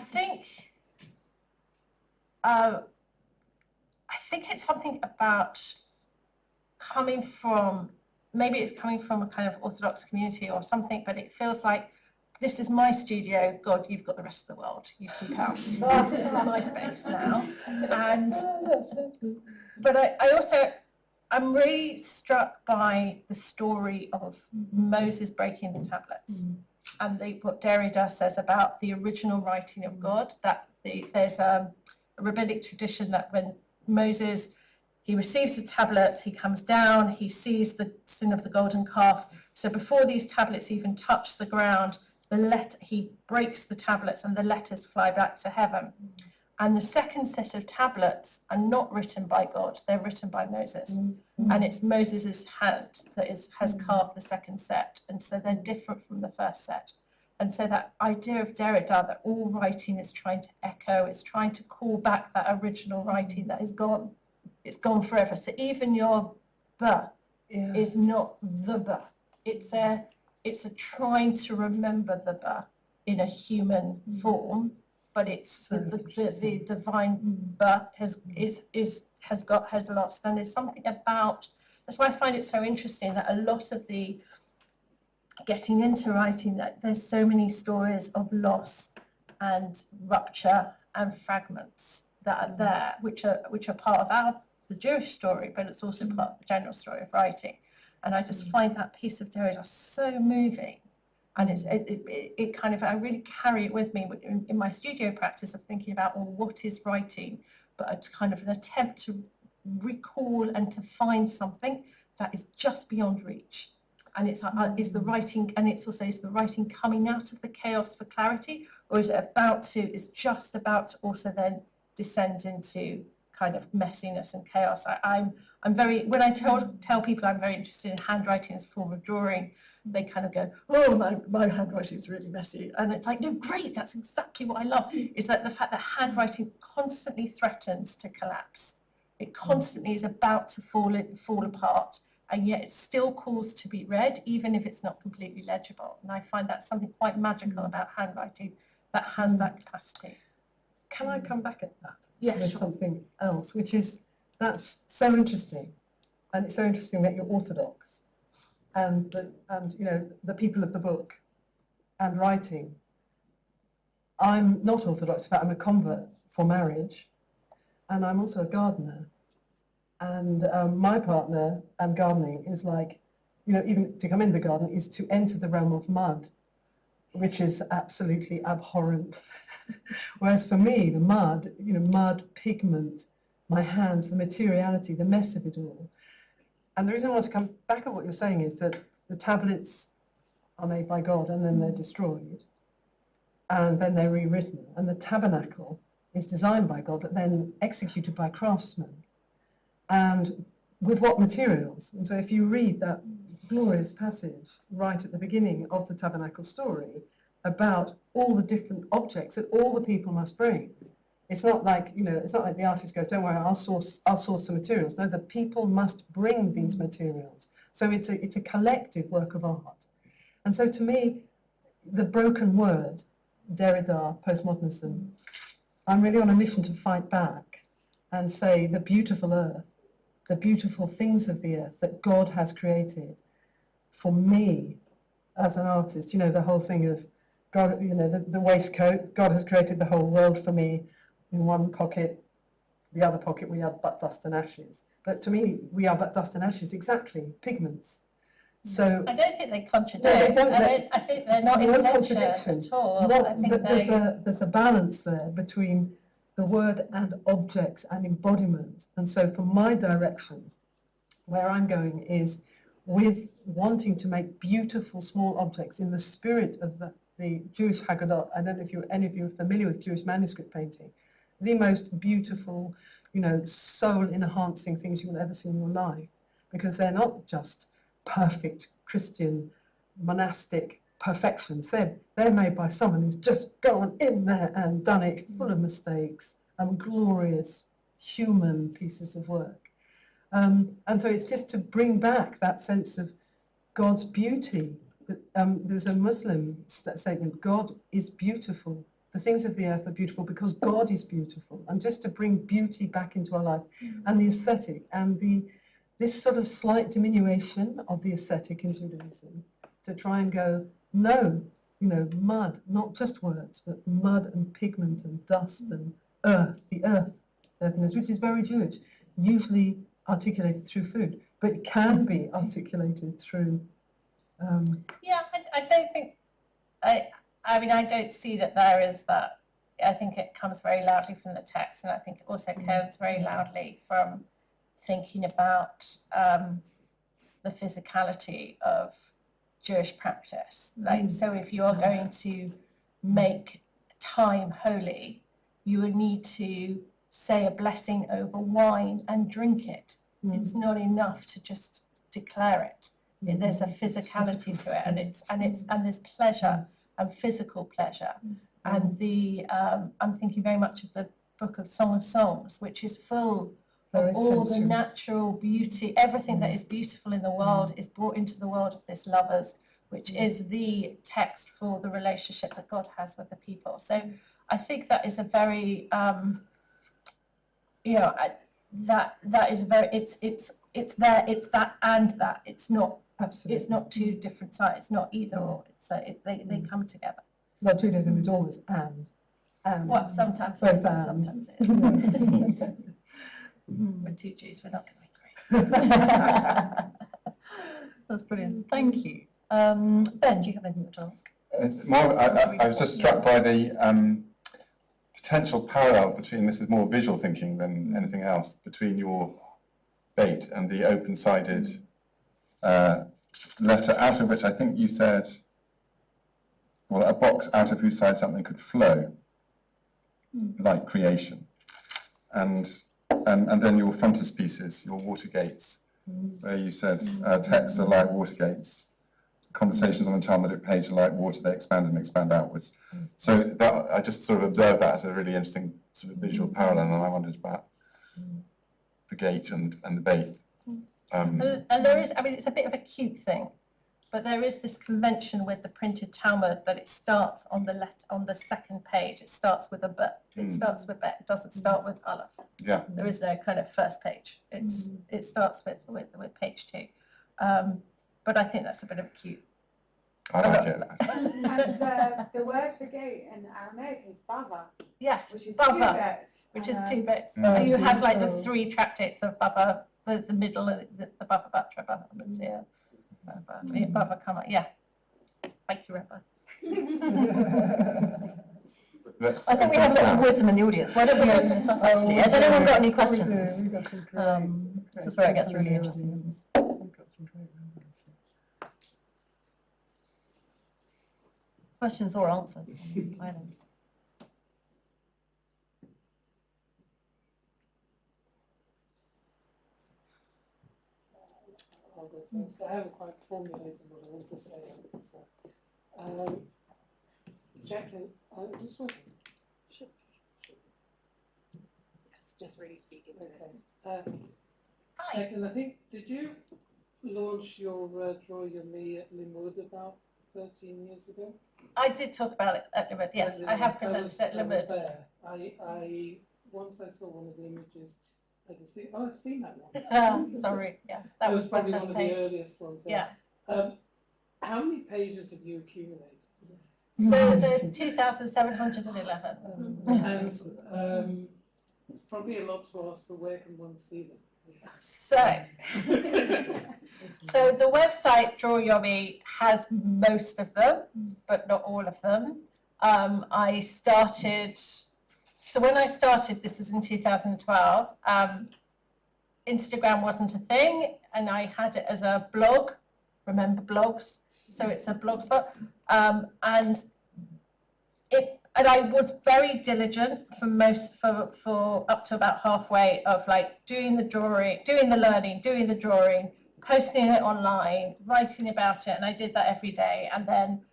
think it's something about maybe it's coming from a kind of Orthodox community or something, but it feels like this is my studio, God, you've got the rest of the world, you keep out. This is my space now. But I'm really struck by the story of Moses breaking the tablets. And what Derrida says about the original writing of God, that there's a rabbinic tradition that when Moses, he receives the tablets, he comes down, he sees the sin of the golden calf. So before these tablets even touch the ground, he breaks the tablets and the letters fly back to heaven. And the second set of tablets are not written by God, they're written by Moses. And it's Moses's hand that has carved the second set. And so they're different from the first set. And so that idea of Derrida, that all writing is trying to echo, is trying to call back that original writing that is gone. It's gone forever. So even your ba is not the ba. It's a trying to remember the ba in a human form, but it's the divine ba has lost. And there's something about, that's why I find it so interesting that a lot of the getting into writing, that there's so many stories of loss and rupture and fragments that are there, which are part of the Jewish story, but it's also part of the general story of writing. And I just find that piece of Derrida so moving, and it kind of, I really carry it with me in my studio practice of thinking about, well, what is writing, but a kind of an attempt to recall and to find something that is just beyond reach. And is the writing, and it's also, is the writing coming out of the chaos for clarity, or is it just about to also then descend into kind of messiness and chaos? I'm very, when I tell people I'm very interested in handwriting as a form of drawing, they kind of go, oh, my handwriting is really messy. And it's like, no, great, that's exactly what I love. Is that the fact that handwriting constantly threatens to collapse. It constantly is about to fall apart. and yet it still calls to be read, even if it's not completely legible. And I find that something quite magical about handwriting that has that capacity. Can I come back at that Yeah, with sure. something else, which is, that's so interesting, and it's so interesting that you're Orthodox, and you know, the people of the book and writing. I'm not Orthodox, in fact I'm a convert for marriage, and I'm also a gardener, and my partner and gardening is like, you know, even to come in the garden is to enter the realm of mud, which is absolutely abhorrent. Whereas for me, the mud, you know, mud, pigment, my hands, the materiality, the mess of it all. And the reason I want to come back at what you're saying is that the tablets are made by God and then they're destroyed and then they're rewritten. And the tabernacle is designed by God but then executed by craftsmen. And with what materials? And so if you read that glorious passage right at the beginning of the tabernacle story about all the different objects that all the people must bring. It's not like, you know, it's not like the artist goes, don't worry, I'll source some materials. No, the people must bring these materials. So it's a collective work of art. And so to me, the broken word, Derrida, postmodernism, I'm really on a mission to fight back and say the beautiful earth, the beautiful things of the earth that God has created. For me, as an artist, you know, the whole thing of God, you know, the waistcoat, God has created the whole world for me. In one pocket, the other pocket we have but dust and ashes. But to me, we are but dust and ashes, exactly, pigments. So I don't think they contradict. No, they don't. I think they're not in tension at all. No, I think but there's a balance there between the word and objects and embodiment. And so for my direction, where I'm going is with wanting to make beautiful small objects in the spirit of the Jewish Haggadah. I don't know if any of you are familiar with Jewish manuscript painting. The most beautiful, you know, soul-enhancing things you will ever see in your life, because they're not just perfect Christian monastic perfections. They're made by someone who's just gone in there and done it, full of mistakes, glorious human pieces of work. And so it's just to bring back that sense of God's beauty. There's a Muslim statement, God is beautiful. The things of the earth are beautiful because God is beautiful. And just to bring beauty back into our life and the aesthetic and this sort of slight diminution of the aesthetic in Judaism, to try and go, no, you know, mud, not just words, but mud and pigment and dust and earth, the earthiness, which is very Jewish, usually articulated through food, but it can be articulated through... Yeah, I don't think, I mean, I don't see that there is that. I think it comes very loudly from the text, and I think it also comes very loudly from thinking about the physicality of Jewish practice. Like, so if you are going to make time holy, you would need to say a blessing over wine and drink it. It's not enough to just declare it. There's a physicality to it, and there's pleasure and physical pleasure. And I'm thinking very much of the book of Song of Songs, which is full of all the natural beauty. Everything that is beautiful in the world is brought into the world of this lovers, which is the text for the relationship that God has with the people. So I think that is a very, you know, that is a very, it's there, it's that and that. It's not, absolutely. It's not two different sides. It's not either or. It's they come together. Well, Judaism is always and. Well, sometimes both it is, and and. sometimes it isn't. We're two Jews. We're not going to agree. That's brilliant. Thank you. Ben, do you have anything to ask? It's more, I was just struck by the potential parallel between, this is more visual thinking than anything else, between your bait and the open-sided letter, out of which I think you said, well, a box out of whose side something could flow, like creation. And then your frontispieces, your water gates, where you said texts are like water gates, conversations on the Talmudic page are like water, they expand and expand outwards. So that, I just sort of observed that as a really interesting sort of visual parallel, and I wondered about the gate and the bait. And there is, I mean, it's a bit of a cute thing, but there is this convention with the printed Talmud that it starts on the second page. It starts with a b. It starts with bet. It doesn't start with aleph. Yeah. There is no kind of first page. It starts with page 2. But I think that's a bit of a cute. I like it. And the word for gate in Aramaic is bava, Yes, which is bava, 2 bits. which is And, 2 bits. Mm. And you have like the 3 tractates of Baba, the middle, the Baba Batra, Baba Mitzvah, Baba Kama. Yeah. Thank you, Rabbi. Let's I think we have lots of wisdom in the audience. Why don't we open this up actually? Has anyone got any questions? We've got some great, This is where it gets really interesting, isn't it? We've got some great numbers. Questions or answers? I don't. I'll go first. I haven't quite formulated what I want to say. So, Jacqueline, I just want Yes, just really speaking. okay. Jacqueline, I think, did you launch your Draw Your Me at Limud about 13 years ago? I did talk about it at Limud, yes. I have presented at I was Limud. there. Once I saw one of the images, I just see, oh, I've seen that one. Sorry, yeah. That That was was my probably one first of the page. earliest ones. Yeah. How many pages have you accumulated? So there's 2,711. And it's probably a lot to ask for where can one see them? So, so the website Draw Your Me has most of them, but not all of them. I started, so when I started, this is in 2012, Instagram wasn't a thing, and I had it as a blog. Remember blogs? So it's a blog spot. And I was very diligent for up to about halfway of like doing the drawing, doing the learning, doing the drawing, posting it online, writing about it, and I did that every day. And then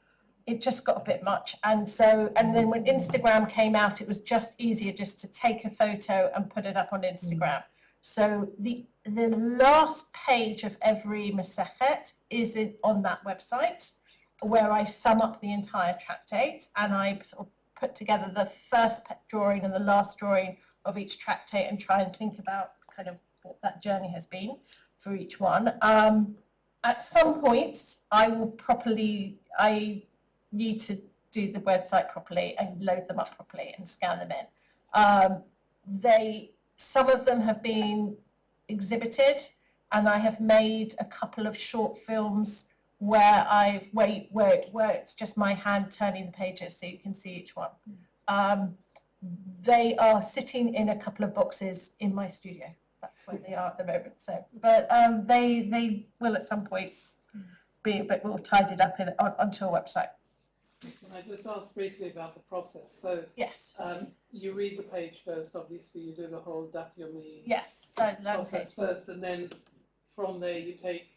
it just got a bit much. And then when Instagram came out, it was just easier just to take a photo and put it up on Instagram. So the last page of every Masechet is on that website, where I sum up the entire tractate, and I sort of put together the first drawing and the last drawing of each tractate and try and think about kind of what that journey has been for each one. At some point, I need to do the website properly and load them up properly and scan them in. Some of them have been exhibited, and I have made a couple of short films where it's just my hand turning the pages so you can see each one. They are sitting in a couple of boxes in my studio. That's where they are at the moment. So, but they will at some point be a bit more tidied up onto a website. Can I just ask briefly about the process? So Yes. you read the page first, obviously you do the whole Daf Yomi Yes. So process first, and then from there you take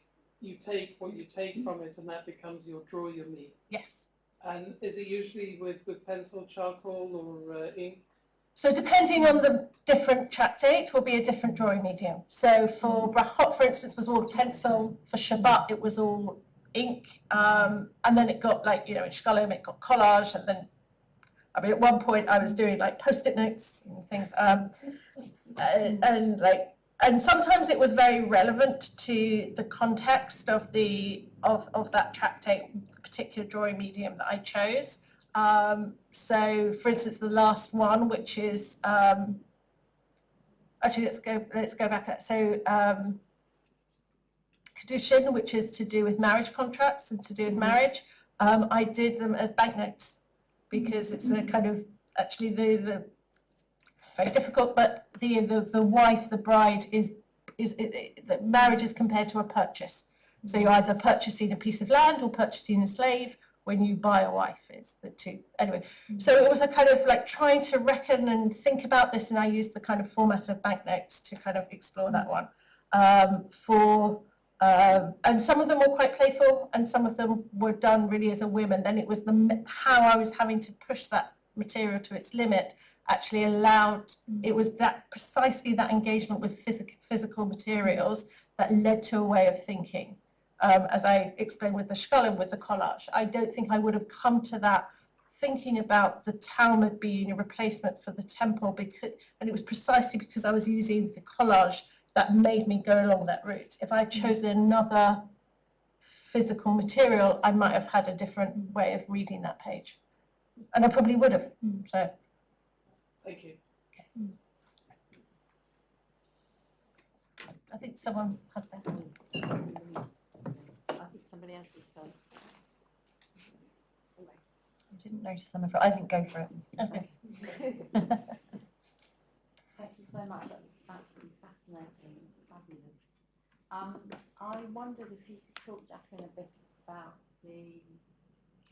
what you take from it, and that becomes your Draw Your Me. Yes. And is it usually with pencil, charcoal, or ink? So depending on the different tractate will be a different drawing medium. So for Brachot, for instance, was all pencil. For Shabbat, it was all ink. And then it got like, in Shkalim, it got collage. And then, at one point I was doing like Post-it notes and things. And sometimes it was very relevant to the context of that tractate, the particular drawing medium that I chose. So, for instance, the last one, which is actually let's go back. So, Kedushin, which is to do with marriage contracts and to do with marriage, I did them as banknotes because it's a kind of actually the very difficult, but the wife, the bride the marriage is compared to a purchase. So you're either purchasing a piece of land or purchasing a slave. When you buy a wife, it's the two. Anyway, so it was a kind of like trying to reckon and think about this, and I used the kind of format of banknotes to kind of explore that one. And some of them were quite playful, and some of them were done really as a whim, and then it was how I was having to push that material to its limit actually allowed, it was that precisely that engagement with physical materials that led to a way of thinking. As I explained with the shkolim, with the collage, I don't think I would have come to that thinking about the Talmud being a replacement for the temple, because, and it was precisely because I was using the collage that made me go along that route. If I had chosen another physical material, I might have had a different way of reading that page, and I probably would have. So, Thank you. I think someone had that. I think somebody else was first. I didn't notice some of it. I think go for it. Okay. Thank you so much. That was absolutely fascinating, fabulous. I wondered if you could talk, Jacqueline, a bit about the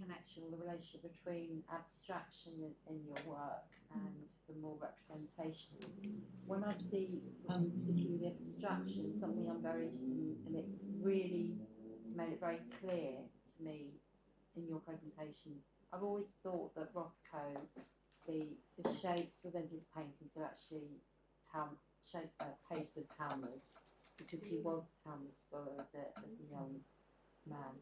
connection, the relationship between abstraction in your work and the more representation. When I see, particularly the abstraction, something I'm very interested in, and it's really made it very clear to me in your presentation. I've always thought that Rothko, the shapes within his paintings are actually pages of Talmud, because he was a Talmud scholar as a young man.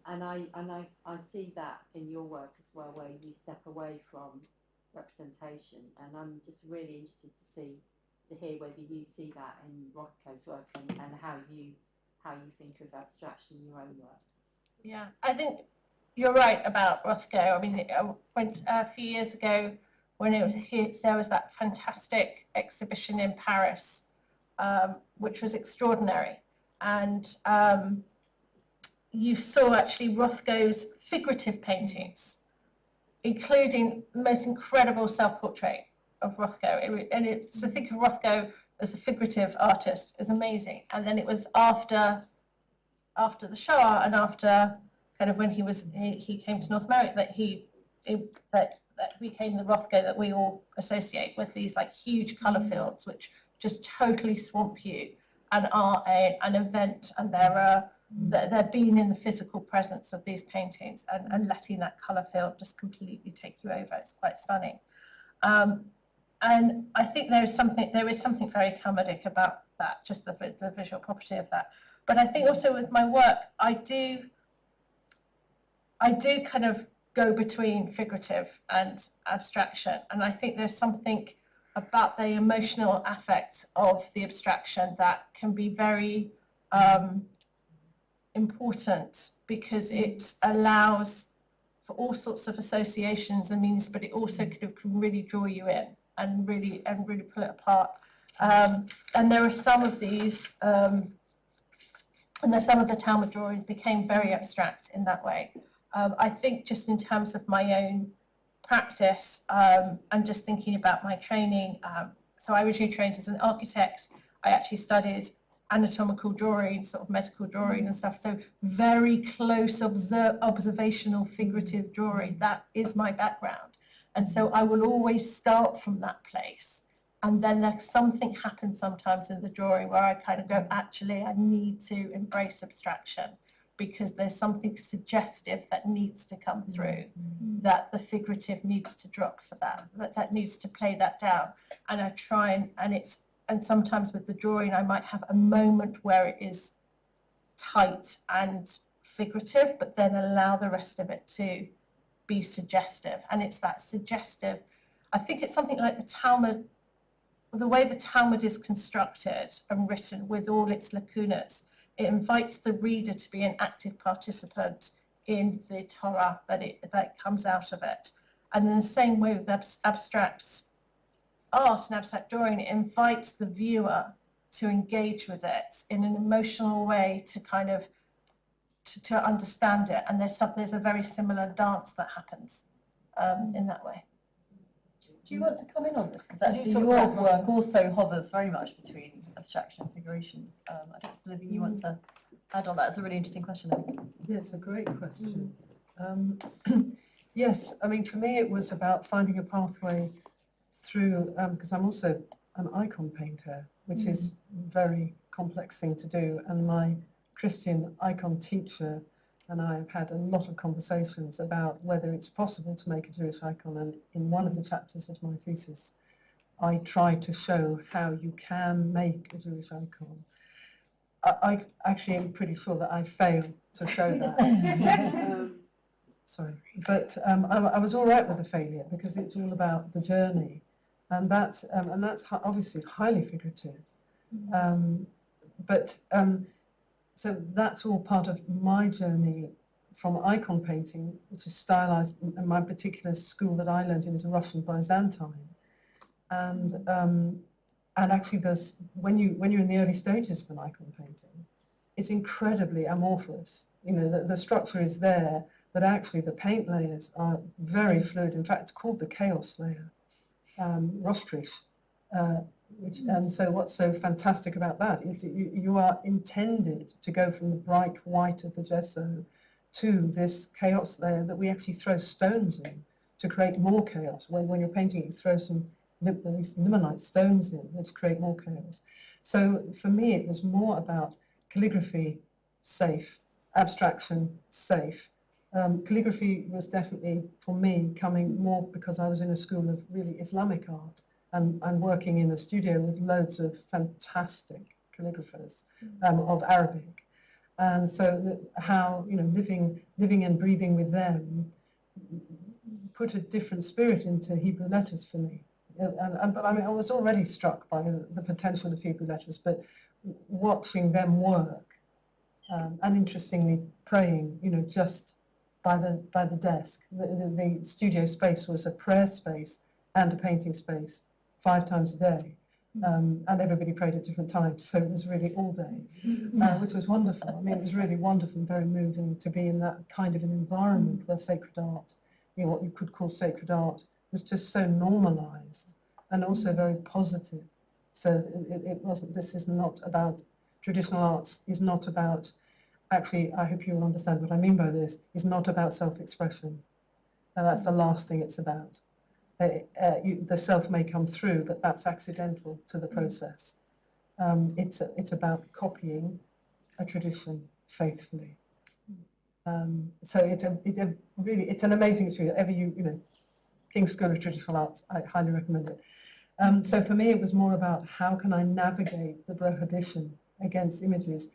And I see that in your work as well, where you step away from representation, and I'm just really interested to hear whether you see that in Rothko's work and how you think of abstraction in your own work. Yeah, I think you're right about Rothko. I mean, I went a few years ago when it was here, there was that fantastic exhibition in Paris, which was extraordinary. And you saw actually Rothko's figurative paintings, including the most incredible self-portrait of Rothko. To think of Rothko as a figurative artist is amazing. And then it was after the Shoah and after kind of when he came to North America that became the Rothko that we all associate with, these like huge colour fields which just totally swamp you and are an event, and they're being in the physical presence of these paintings and letting that colour field just completely take you over. It's quite stunning. And I think there is something very Talmudic about that, just the visual property of that. But I think also with my work, I do kind of go between figurative and abstraction. And I think there's something about the emotional affect of the abstraction that can be very important, because it allows for all sorts of associations and meanings, but it also can really draw you in and really pull it apart. And there are some of these, and there's some of the Talmud drawings became very abstract in that way. I think just in terms of my own practice, and just thinking about my training, so I originally trained as an architect. I actually studied anatomical drawing, sort of medical drawing and stuff, so very close observational figurative drawing. That is my background. And so I will always start from that place. And then there's something happens sometimes in the drawing where I kind of go, actually, I need to embrace abstraction, because there's something suggestive that needs to come through, that the figurative needs to drop for that needs to play that down. And I try and sometimes with the drawing, I might have a moment where it is tight and figurative, but then allow the rest of it to be suggestive. And it's that suggestive, I think it's something like the Talmud, the way the Talmud is constructed and written with all its lacunas. It invites the reader to be an active participant in the Torah that comes out of it. And in the same way with abstract art and abstract drawing, it invites the viewer to engage with it in an emotional way, to kind of to understand it. And there's a very similar dance that happens in that way. Do you want to come in on this? Because actually your work also hovers very much between abstraction and figuration. I don't know if there's anything you want to add on that. It's a really interesting question, I think. Yeah, it's a great question. Yes, I mean, for me it was about finding a pathway through, because I'm also an icon painter, which is a very complex thing to do, and my Christian icon teacher and I have had a lot of conversations about whether it's possible to make a Jewish icon, and in one of the chapters of my thesis, I try to show how you can make a Jewish icon. I actually am pretty sure that I failed to show that. Sorry, but I was all right with the failure because it's all about the journey, and that's obviously highly figurative. So that's all part of my journey from icon painting, which is stylized, and my particular school that I learned in is Russian Byzantine, and actually there's when you're in the early stages of an icon painting, it's incredibly amorphous. You know, the structure is there, but actually the paint layers are very fluid. In fact, it's called the chaos layer, Rostrich. And so what's so fantastic about that is that you are intended to go from the bright white of the gesso to this chaos layer that we actually throw stones in to create more chaos. When you're painting, you throw some these limonite stones in, which create more chaos. So for me, it was more about calligraphy, safe, abstraction, safe. Calligraphy was definitely, for me, coming more because I was in a school of really Islamic art. I'm working in a studio with loads of fantastic calligraphers of Arabic, and so how living and breathing with them put a different spirit into Hebrew letters for me. But I mean, I was already struck by the potential of Hebrew letters, but watching them work, and interestingly praying, just by the desk. The studio space was a prayer space and a painting space. 5 times a day, and everybody prayed at different times, so it was really all day, which was wonderful. I mean, it was really wonderful and very moving to be in that kind of an environment where sacred art, what you could call sacred art, was just so normalized and also very positive. So it wasn't. This is not about traditional arts. Is not about. Actually, I hope you will understand what I mean by this. Is not about self-expression. And that's the last thing it's about. The self may come through, but that's accidental to the process. It's about copying a tradition faithfully. So it's an amazing experience. King's School of Traditional Arts, I highly recommend it. So for me, it was more about how can I navigate the prohibition against images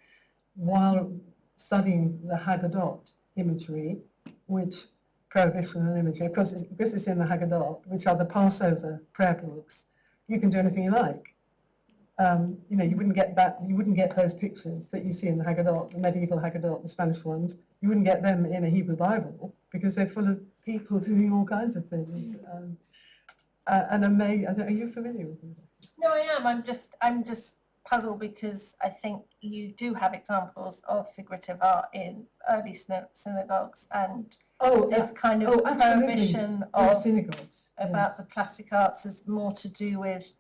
while studying the Haggadot imagery, which prohibition and imagery, because it's in the Haggadot, which are the Passover prayer books. You can do anything you like. You wouldn't get that. You wouldn't get those pictures that you see in the Haggadot, the medieval Haggadot, the Spanish ones. You wouldn't get them in a Hebrew Bible because they're full of people doing all kinds of things. And amazing. Are you familiar with them? No, I am. I'm just puzzled because I think you do have examples of figurative art in early synagogues and. This kind of prohibition of synagogues about the plastic arts is more to do with.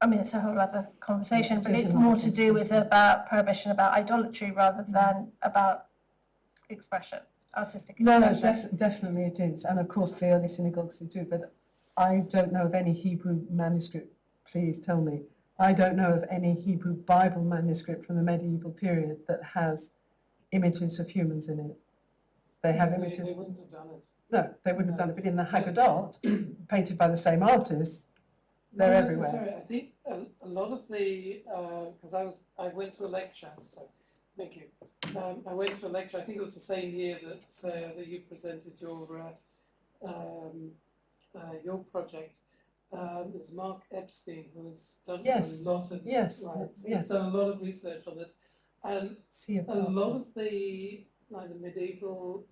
It's a whole other conversation, but it's more to do with about prohibition about idolatry rather than about expression, artistic expression. No, definitely it is, and of course the early synagogues they do. But I don't know of any Hebrew manuscript. Please tell me. I don't know of any Hebrew Bible manuscript from the medieval period that has images of humans in it. They have images. They wouldn't have done it. No, they wouldn't have done it. But in the Haggadot, painted by the same artist, they're Not everywhere. necessarily. I think a lot of the because I went to a lecture. So thank you. I went to a lecture. I think it was the same year that you presented your project. It was Mark Epstein who has done a lot of He's done a lot of research on this. And a lot of the medieval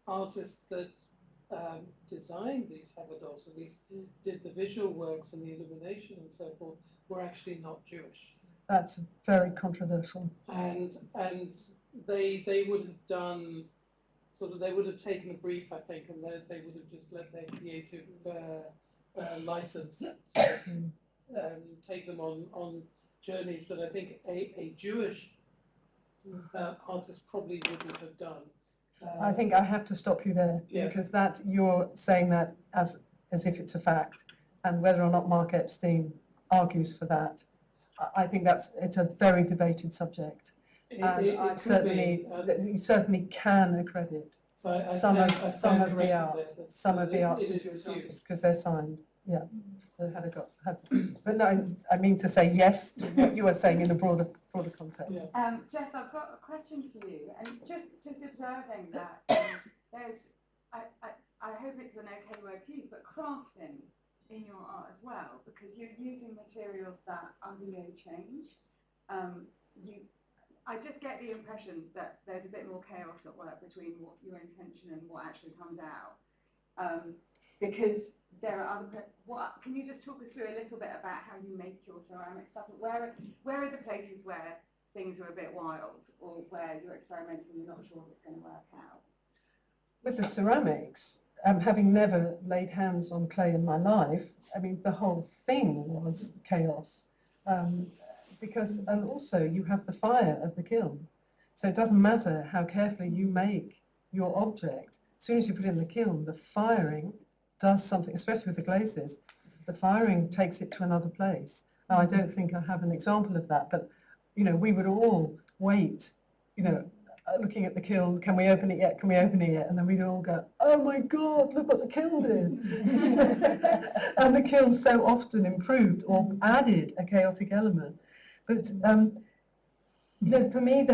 artists that designed these Haggadot, at least did the visual works and the illumination and so forth, were actually not Jewish. That's very controversial. And they would have done they would have taken a brief, I think, and they would have just let their creative license take them on journeys that I think a Jewish artist probably wouldn't have done. I think I have to stop you there because that you're saying that as if it's a fact, and whether or not Mark Epstein argues for that, I think it's a very debated subject. I certainly, you certainly can accredit some of the art, because they're signed. Yeah, but no, I mean to say yes to what you were saying in a broader context. Yeah. Jess, I've got a question for you, and just observing that there's, I hope it's an okay word to use, but crafting in your art as well, because you're using materials that undergo change. I just get the impression that there's a bit more chaos at work between what your intention and what actually comes out. Because there are other. Can you just talk us through a little bit about how you make your ceramic stuff? Where are the places where things are a bit wild, or where you're experimenting and you're not sure if it's going to work out? With the ceramics, having never laid hands on clay in my life, I mean, the whole thing was chaos. Because, and also you have the fire of the kiln. So it doesn't matter how carefully you make your object. As soon as you put it in the kiln, the firing does something, especially with the glazes. The firing takes it to another place. Now, I don't think I have an example of that, but, you know, we would all wait, you know, looking at the kiln, can we open it yet? Can we open it yet? And then we'd all go, oh my God, look what the kiln did. And the kiln so often improved or added a chaotic element. But, you know, for me,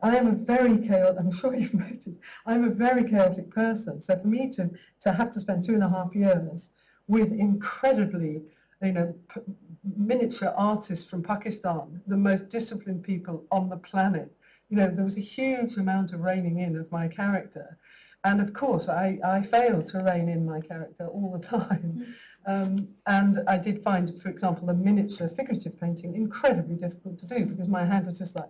I am a very chaotic, I'm sure you've noticed, I'm a very chaotic person. So for me to have to spend 2.5 years with incredibly, you know, miniature artists from Pakistan, the most disciplined people on the planet, you know, there was a huge amount of reining in of my character. And of course, I failed to rein in my character all the time. And I did find, for example, the miniature figurative painting incredibly difficult to do because my hand was just like,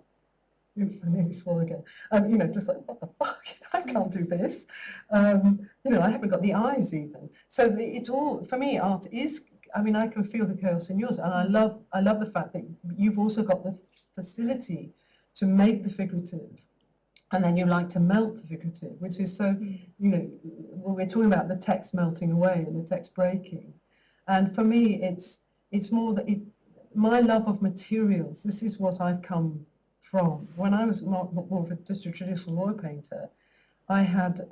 I nearly swore again, you know, just like, what the fuck, I can't do this. You know, I haven't got the eyes even. So it's all, for me, art is, I mean, I can feel the chaos in yours. And I love the fact that you've also got the facility to make the figurative. And then you like to melt the figurative, which is so, you know, when we're talking about the text melting away and the text breaking. And for me, it's more that my love of materials, this is what I've come from. When I was more of just a traditional oil painter, I had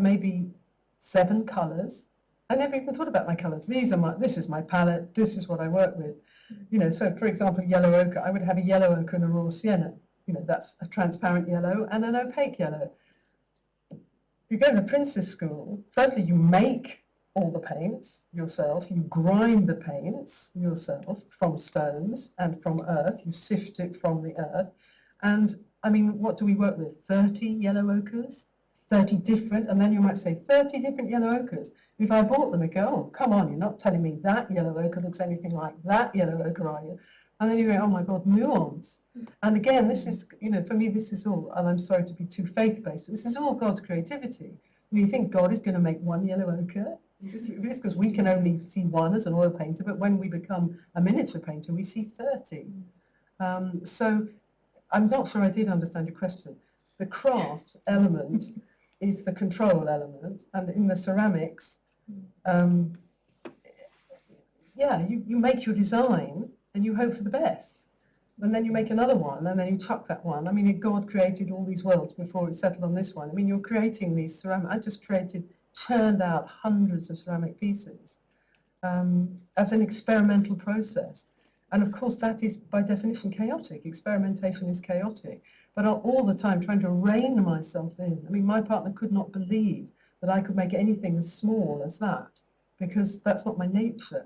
maybe 7 colours. I never even thought about my colours. This is my palette, this is what I work with. You know, so for example, yellow ochre, I would have a yellow ochre and a raw sienna. You know, that's a transparent yellow and an opaque yellow. You go to the Prince's School, firstly you make all the paints yourself, you grind the paints yourself from stones and from earth, you sift it from the earth. And I mean, what do we work with? 30 yellow ochres? 30 different, and then you might say 30 different yellow ochres. If I bought them, I'd go, oh, come on, you're not telling me that yellow ochre looks anything like that yellow ochre, are you? And then you go, oh my God, nuance. And again, this is, you know, for me, this is all, and I'm sorry to be too faith-based, but this is all God's creativity. You think God is going to make one yellow ochre? It's because we can only see one as an oil painter, but when we become a miniature painter, we see 30. So I'm not sure I did understand your question. The craft element is the control element, and in the ceramics, yeah, you make your design and you hope for the best. And then you make another one, and then you chuck that one. I mean, God created all these worlds before it settled on this one. I mean, you're creating these ceramic. I just churned out hundreds of ceramic pieces as an experimental process. And of course, that is by definition chaotic. Experimentation is chaotic. But all the time trying to rein myself in. I mean, my partner could not believe that I could make anything as small as that, because that's not my nature.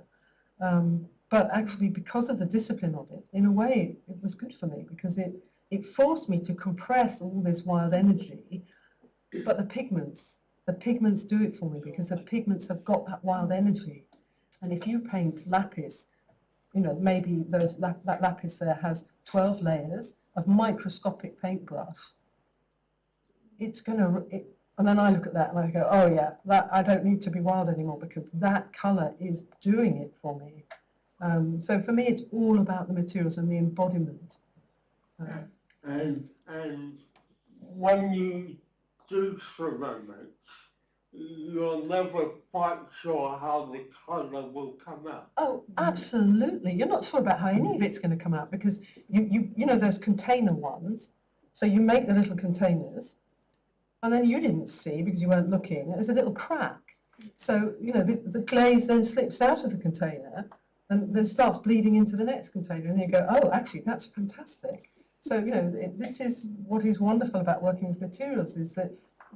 But actually, because of the discipline of it, in a way, it was good for me, because it forced me to compress all this wild energy. But the pigments do it for me, because the pigments have got that wild energy. And if you paint lapis, you know, maybe that lapis there has 12 layers of microscopic paintbrush. It's going to, and then I look at that and I go, oh yeah, that I don't need to be wild anymore, because that colour is doing it for me. So for me, it's all about the materials and the embodiment. And when you do ceramics, you're never quite sure how the colour will come out. Oh, absolutely. You're not sure about how any of it's going to come out because you know those container ones. So you make the little containers, and then you didn't see because you weren't looking. There's a little crack. So you know the glaze then slips out of the container and then starts bleeding into the next container, and you go, oh, actually that's fantastic. So you know this is what is wonderful about working with materials is that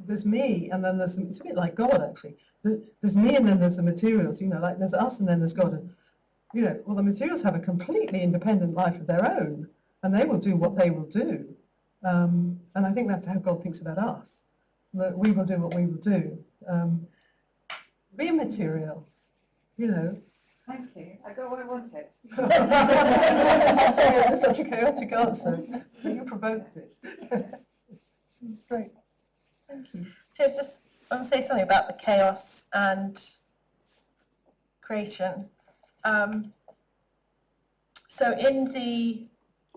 there's me and then there's it's a bit like God actually. There's me and then there's the materials. You know, like there's us and then there's God. And, you know, well the materials have a completely independent life of their own, and they will do what they will do. And I think that's how God thinks about us. That we will do what we will do. Be a material, you know. Thank you. I got what I wanted. Sorry, it was such a chaotic answer. You provoked it. It's great. Thank you. So just I want to say something about the chaos and creation. So in the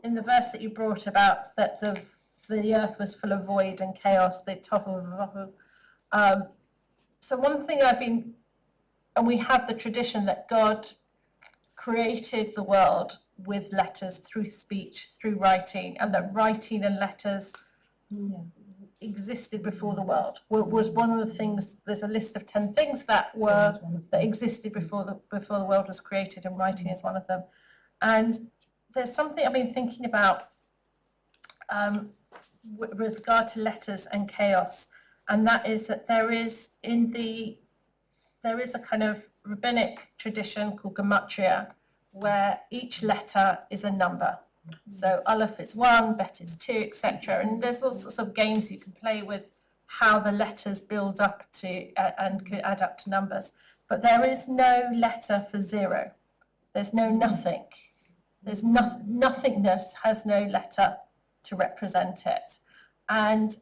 verse that you brought about that the earth was full of void and chaos, the top of so one thing and we have the tradition that God created the world with letters through speech, through writing, and that writing and letters existed before the world. Was one of the things. There's a list of 10 things that existed before the world was created, and writing is one of them. And there's something I've been thinking about with regard to letters and chaos, and that is that there is a kind of rabbinic tradition called gematria, where each letter is a number. So Aleph is 1, Bet is 2, etc. And there's all sorts of games you can play with how the letters build up to and could add up to numbers. But there is no letter for 0. There's no nothing. There's nothingness has no letter to represent it. And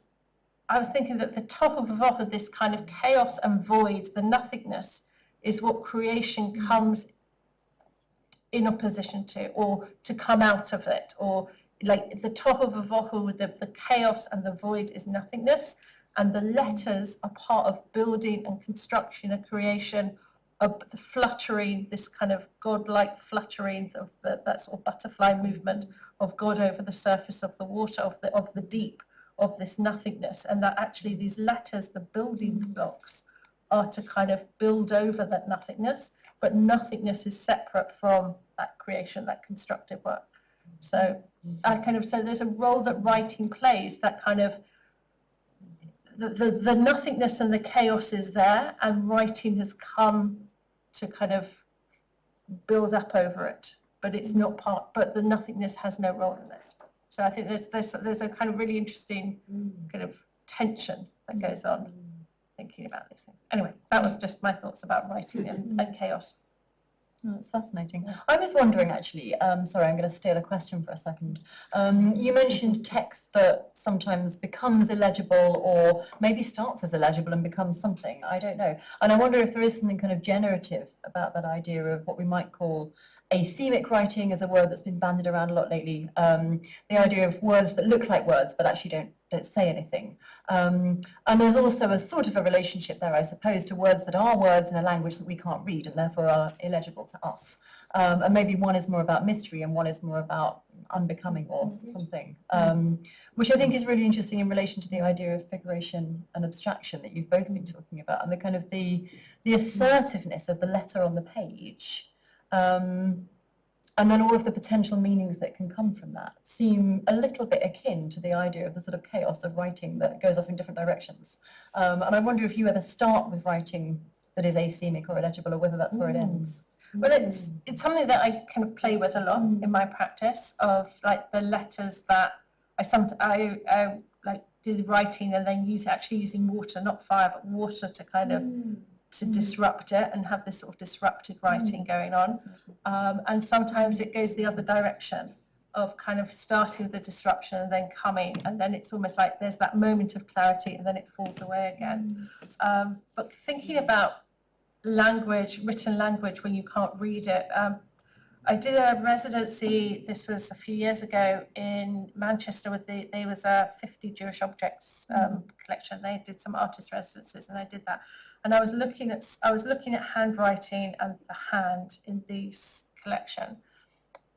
I was thinking that the top of this kind of chaos and void, the nothingness, is what creation comes in opposition to, or to come out of it, or like the top of a vohu, the chaos and the void is nothingness, and the letters are part of building and construction and creation of the fluttering, this kind of godlike fluttering of that sort of butterfly movement of God over the surface of the water, of the deep, of this nothingness, and that actually these letters, the building blocks, are to kind of build over that nothingness, but nothingness is separate from that creation, that constructive work. So so there's a role that writing plays, that kind of the nothingness and the chaos is there, and writing has come to kind of build up over it, but it's not part, but the nothingness has no role in it. So I think there's a kind of really interesting kind of tension that goes on thinking about these things. Anyway, that was just my thoughts about writing and chaos. Oh, it's fascinating. I was wondering actually, sorry, I'm going to steal a question for a second. You mentioned text that sometimes becomes illegible, or maybe starts as illegible and becomes something, I don't know. And I wonder if there is something kind of generative about that idea of what we might call asemic writing, is a word that's been bandied around a lot lately. The idea of words that look like words but actually don't say anything. And there's also a sort of a relationship there, I suppose, to words that are words in a language that we can't read and therefore are illegible to us. And maybe one is more about mystery and one is more about unbecoming or something, which I think is really interesting in relation to the idea of figuration and abstraction that you've both been talking about, and the kind of the assertiveness of the letter on the page. And then all of the potential meanings that can come from that seem a little bit akin to the idea of the sort of chaos of writing that goes off in different directions. And I wonder if you ever start with writing that is asemic or illegible, or whether that's where it ends. Well, it's something that I kind of play with a lot in my practice, of like the letters that I like do the writing and then actually using water, not fire, but water to kind of to disrupt it and have this sort of disrupted writing going on. And sometimes it goes the other direction of kind of starting with the disruption and then coming, and then it's almost like there's that moment of clarity and then it falls away again. But thinking about language, written language, when you can't read it, I did a residency, this was a few years ago, in Manchester with there was a 50 Jewish objects collection. They did some artist residencies and I did that. And I was looking at handwriting and the hand in this collection.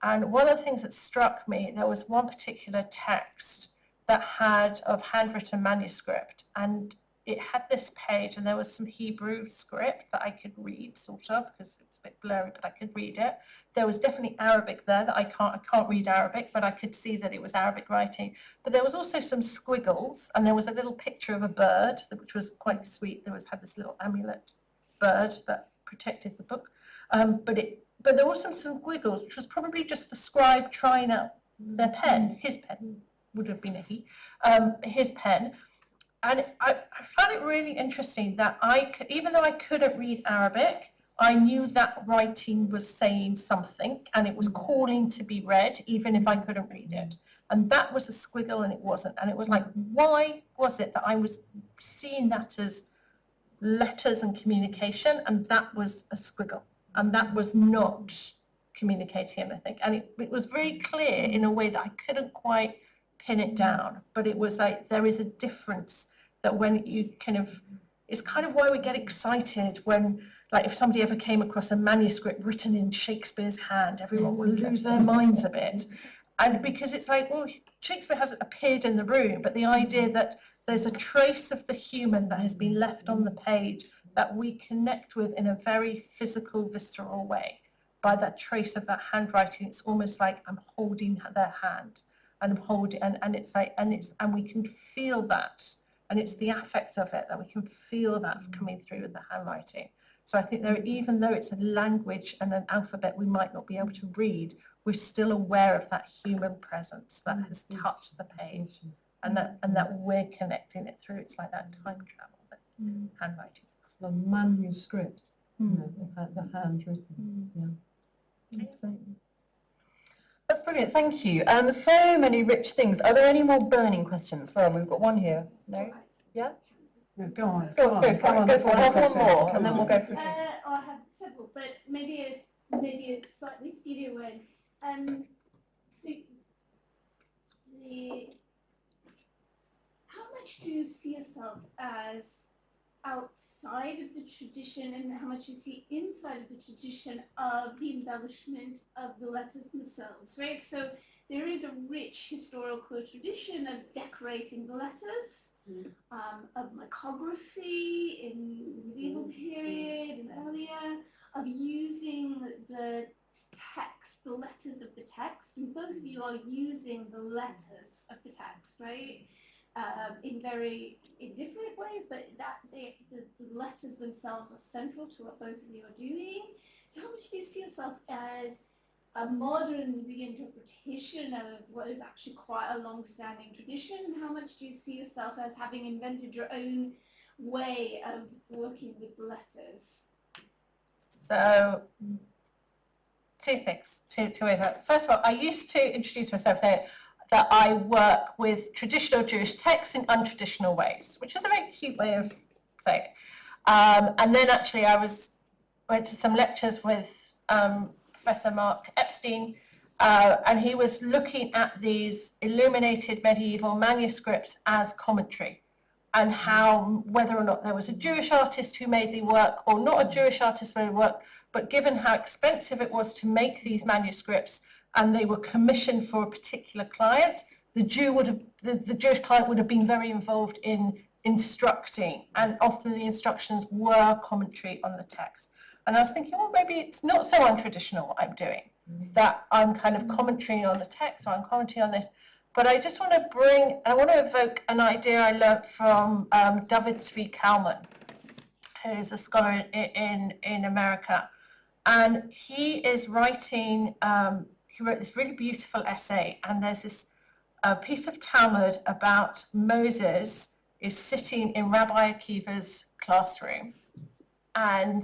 And one of the things that struck me, there was one particular text that had of handwritten manuscript, and it had this page, and there was some Hebrew script that I could read, sort of, because it was a bit blurry, but I could read it. There was definitely Arabic there that I can't read Arabic, but I could see that it was Arabic writing. But there was also some squiggles, and there was a little picture of a bird, which was quite sweet. Had this little amulet bird that protected the book. But there were some squiggles, which was probably just the scribe trying out their pen. His pen would have been a he. His pen. And I found it really interesting that even though I couldn't read Arabic, I knew that writing was saying something and it was calling to be read, even if I couldn't read it. And that was a squiggle and it wasn't. And it was like, why was it that I was seeing that as letters and communication, and that was a squiggle? And that was not communicating anything. And it was very clear in a way that I couldn't quite pin it down. But it was like, there is a difference that when you it's kind of why we get excited when, like, if somebody ever came across a manuscript written in Shakespeare's hand, everyone will lose their minds a bit. And because it's like, well, Shakespeare hasn't appeared in the room, but the idea that there's a trace of the human that has been left on the page that we connect with in a very physical, visceral way. By that trace of that handwriting, it's almost like I'm holding their hand, and I'm holding, and it's like, and we can feel that, and it's the affect of it that we can feel that coming through with the handwriting. So I think even though it's a language and an alphabet we might not be able to read, we're still aware of that human presence that has touched the page, and that we're connecting it through. It's like that time travel, but handwriting. The manuscript, the handwritten. Yeah. Excellent. That's brilliant, thank you. So many rich things. Are there any more burning questions? Well, we've got one here. No? Yeah? Yeah, go on. Go for it. I'll have one more, and then we'll go for it. I have several, but maybe a slightly speedier one. So how much do you see yourself as outside of the tradition, and how much you see inside of the tradition of the embellishment of the letters themselves, right? So there is a rich historical tradition of decorating the letters, of lithography in the medieval period and earlier, of using the text, the letters of the text, and both of you are using the letters of the text, right? In different ways, but the letters themselves are central to what both of you are doing. So how much do you see yourself as a modern reinterpretation of what is actually quite a long-standing tradition, and how much do you see yourself as having invented your own way of working with the letters? So, two things, two ways. First of all, I used to introduce myself there that I work with traditional Jewish texts in untraditional ways, which is a very cute way of saying it. And then actually I went to some lectures with Professor Mark Epstein, and he was looking at these illuminated medieval manuscripts as commentary, and how whether or not there was a Jewish artist who made the work or not a Jewish artist made the work, but given how expensive it was to make these manuscripts, and they were commissioned for a particular client, the Jewish client would have been very involved in instructing, and often the instructions were commentary on the text. And I was thinking, well, maybe it's not so untraditional what I'm doing, that I'm kind of commentating on the text, or I'm commenting on this. But I just want to evoke an idea I learned from David Zvi Kalman, who's a scholar in America. And he is writing, he wrote this really beautiful essay, and there's this piece of Talmud about Moses is sitting in Rabbi Akiva's classroom. And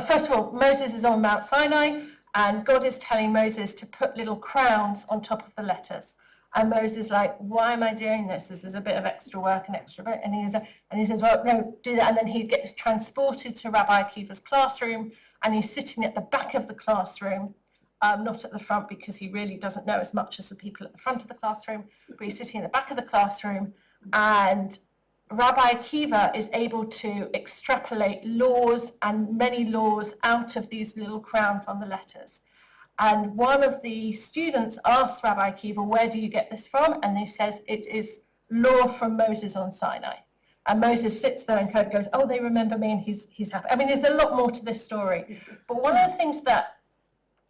first of all, Moses is on Mount Sinai, and God is telling Moses to put little crowns on top of the letters. And Moses is like, why am I doing this? This is a bit of extra work and extra bit. And he says, well, no, do that. And then he gets transported to Rabbi Akiva's classroom, and he's sitting at the back of the classroom, not at the front because he really doesn't know as much as the people at the front of the classroom, but he's sitting at the back of the classroom, and Rabbi Akiva is able to extrapolate laws and many laws out of these little crowns on the letters. And one of the students asks Rabbi Akiva, where do you get this from? And he says, it is law from Moses on Sinai. And Moses sits there and kind of goes, oh, they remember me, and he's happy. I mean, there's a lot more to this story. But one of the things that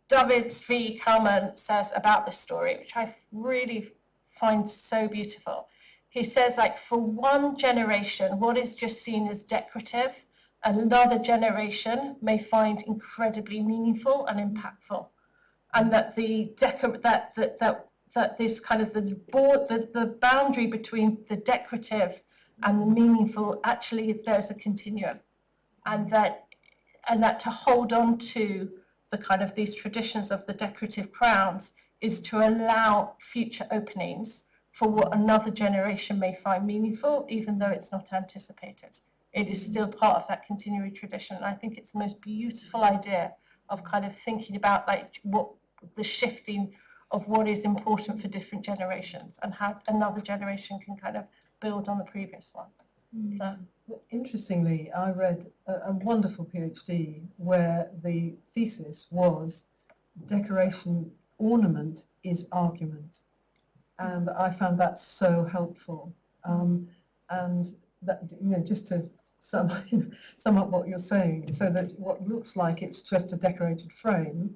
David Zvi Kalman says about this story, which I really find so beautiful, he says, like, for one generation, what is just seen as decorative, another generation may find incredibly meaningful and impactful. And that that this kind of the boundary between the decorative and the meaningful, actually there's a continuum, and that to hold on to the kind of these traditions of the decorative crowns is to allow future openings for what another generation may find meaningful, even though it's not anticipated. It is still part of that continuing tradition. And I think it's the most beautiful idea of kind of thinking about like what the shifting of what is important for different generations and how another generation can kind of build on the previous one. Interestingly, I read a wonderful PhD where the thesis was decoration ornament is argument. And I found that so helpful. And that, just to sum up what you're saying, so that what looks like it's just a decorated frame,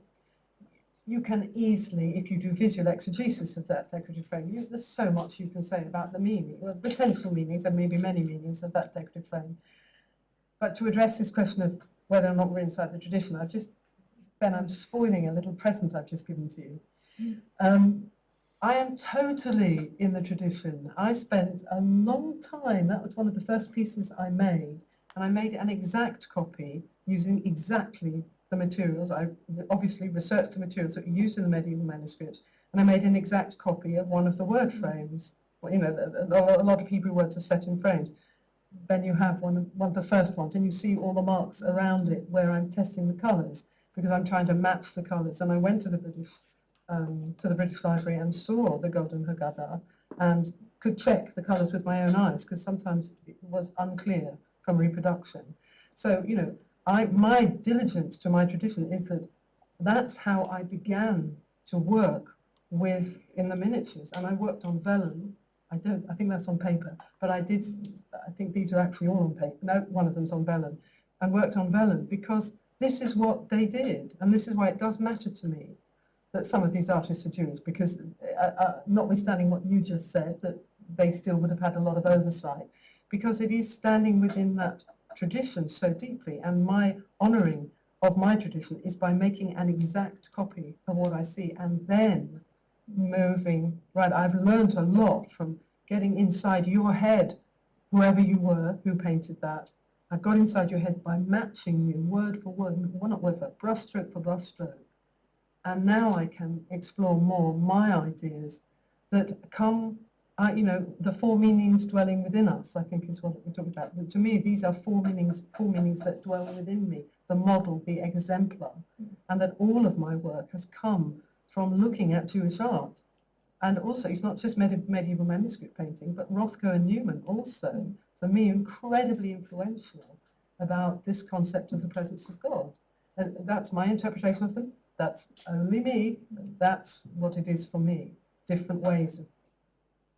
you can easily, if you do visual exegesis of that decorative frame, there's so much you can say about the meaning, well, potential meanings, and maybe many meanings of that decorative frame. But to address this question of whether or not we're inside the tradition, Ben, I'm spoiling a little present I've just given to you. I am totally in the tradition. I spent a long time, that was one of the first pieces I made, and I made an exact copy using exactly the materials. I obviously researched the materials that were used in the medieval manuscripts, and I made an exact copy of one of the word frames. Well, a lot of Hebrew words are set in frames. Then you have one of the first ones, and you see all the marks around it where I'm testing the colours, because I'm trying to match the colours. And I went to the British Library and saw the Golden Haggadah and could check the colours with my own eyes, because sometimes it was unclear from reproduction. So, my diligence to my tradition is that's how I began to work in the miniatures. And I worked on vellum. I think that's on paper, but I think these are actually all on paper. No, one of them's on vellum. I worked on vellum because this is what they did. And this is why it does matter to me that some of these artists are Jews, because notwithstanding what you just said, that they still would have had a lot of oversight, because it is standing within that tradition so deeply. And my honouring of my tradition is by making an exact copy of what I see and then moving, right, I've learned a lot from getting inside your head, whoever you were who painted that. I got inside your head by matching you word for word, well, not word for brushstroke for brushstroke. And now I can explore more my ideas that come, the four meanings dwelling within us, I think is what we're talking about. To me, these are four meanings that dwell within me, the model, the exemplar, and that all of my work has come from looking at Jewish art. And also, it's not just medieval manuscript painting, but Rothko and Newman also, for me, incredibly influential about this concept of the presence of God. And that's my interpretation of them. That's only me, but that's what it is for me. Different ways of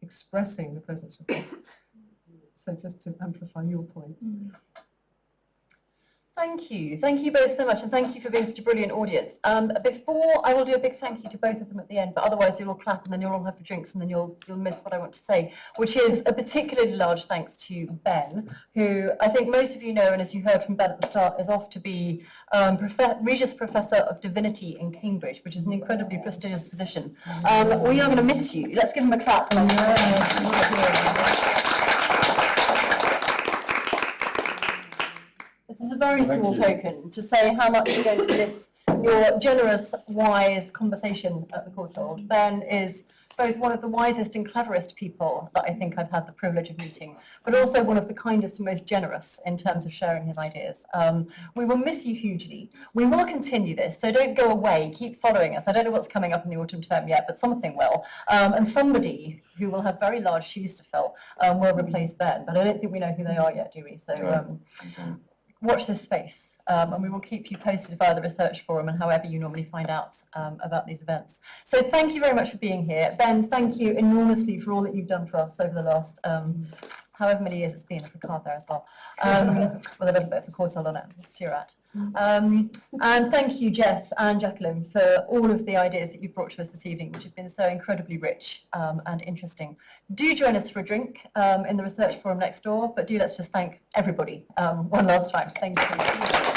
expressing the presence of God. So just to amplify your point. Thank you both so much, and thank you for being such a brilliant audience. Before, I will do a big thank you to both of them at the end, but otherwise you'll all clap and then you'll all have for drinks and then you'll miss what I want to say, which is a particularly large thanks to Ben, who I think most of you know, and as you heard from Ben at the start, is off to be Regius Professor of Divinity in Cambridge, which is an incredibly prestigious position. We are going to miss you. Let's give him a clap. This is a very small token to say how much you're going to miss your generous, wise conversation at the Courtauld. Ben is both one of the wisest and cleverest people that I think I've had the privilege of meeting, but also one of the kindest and most generous in terms of sharing his ideas. We will miss you hugely. We will continue this, so don't go away. Keep following us. I don't know what's coming up in the autumn term yet, but something will. And somebody who will have very large shoes to fill will replace Ben, but I don't think we know who they are yet, do we? So watch this space. And we will keep you posted via the research forum and however you normally find out about these events. So thank you very much for being here. Ben, thank you enormously for all that you've done for us over the last however many years it's been. There's a card there as well. With a little bit of the Courtauld on it, Surat. And thank you, Jess and Jacqueline, for all of the ideas that you've brought to us this evening, which have been so incredibly rich and interesting. Do join us for a drink in the research forum next door, but let's just thank everybody one last time. Thank you.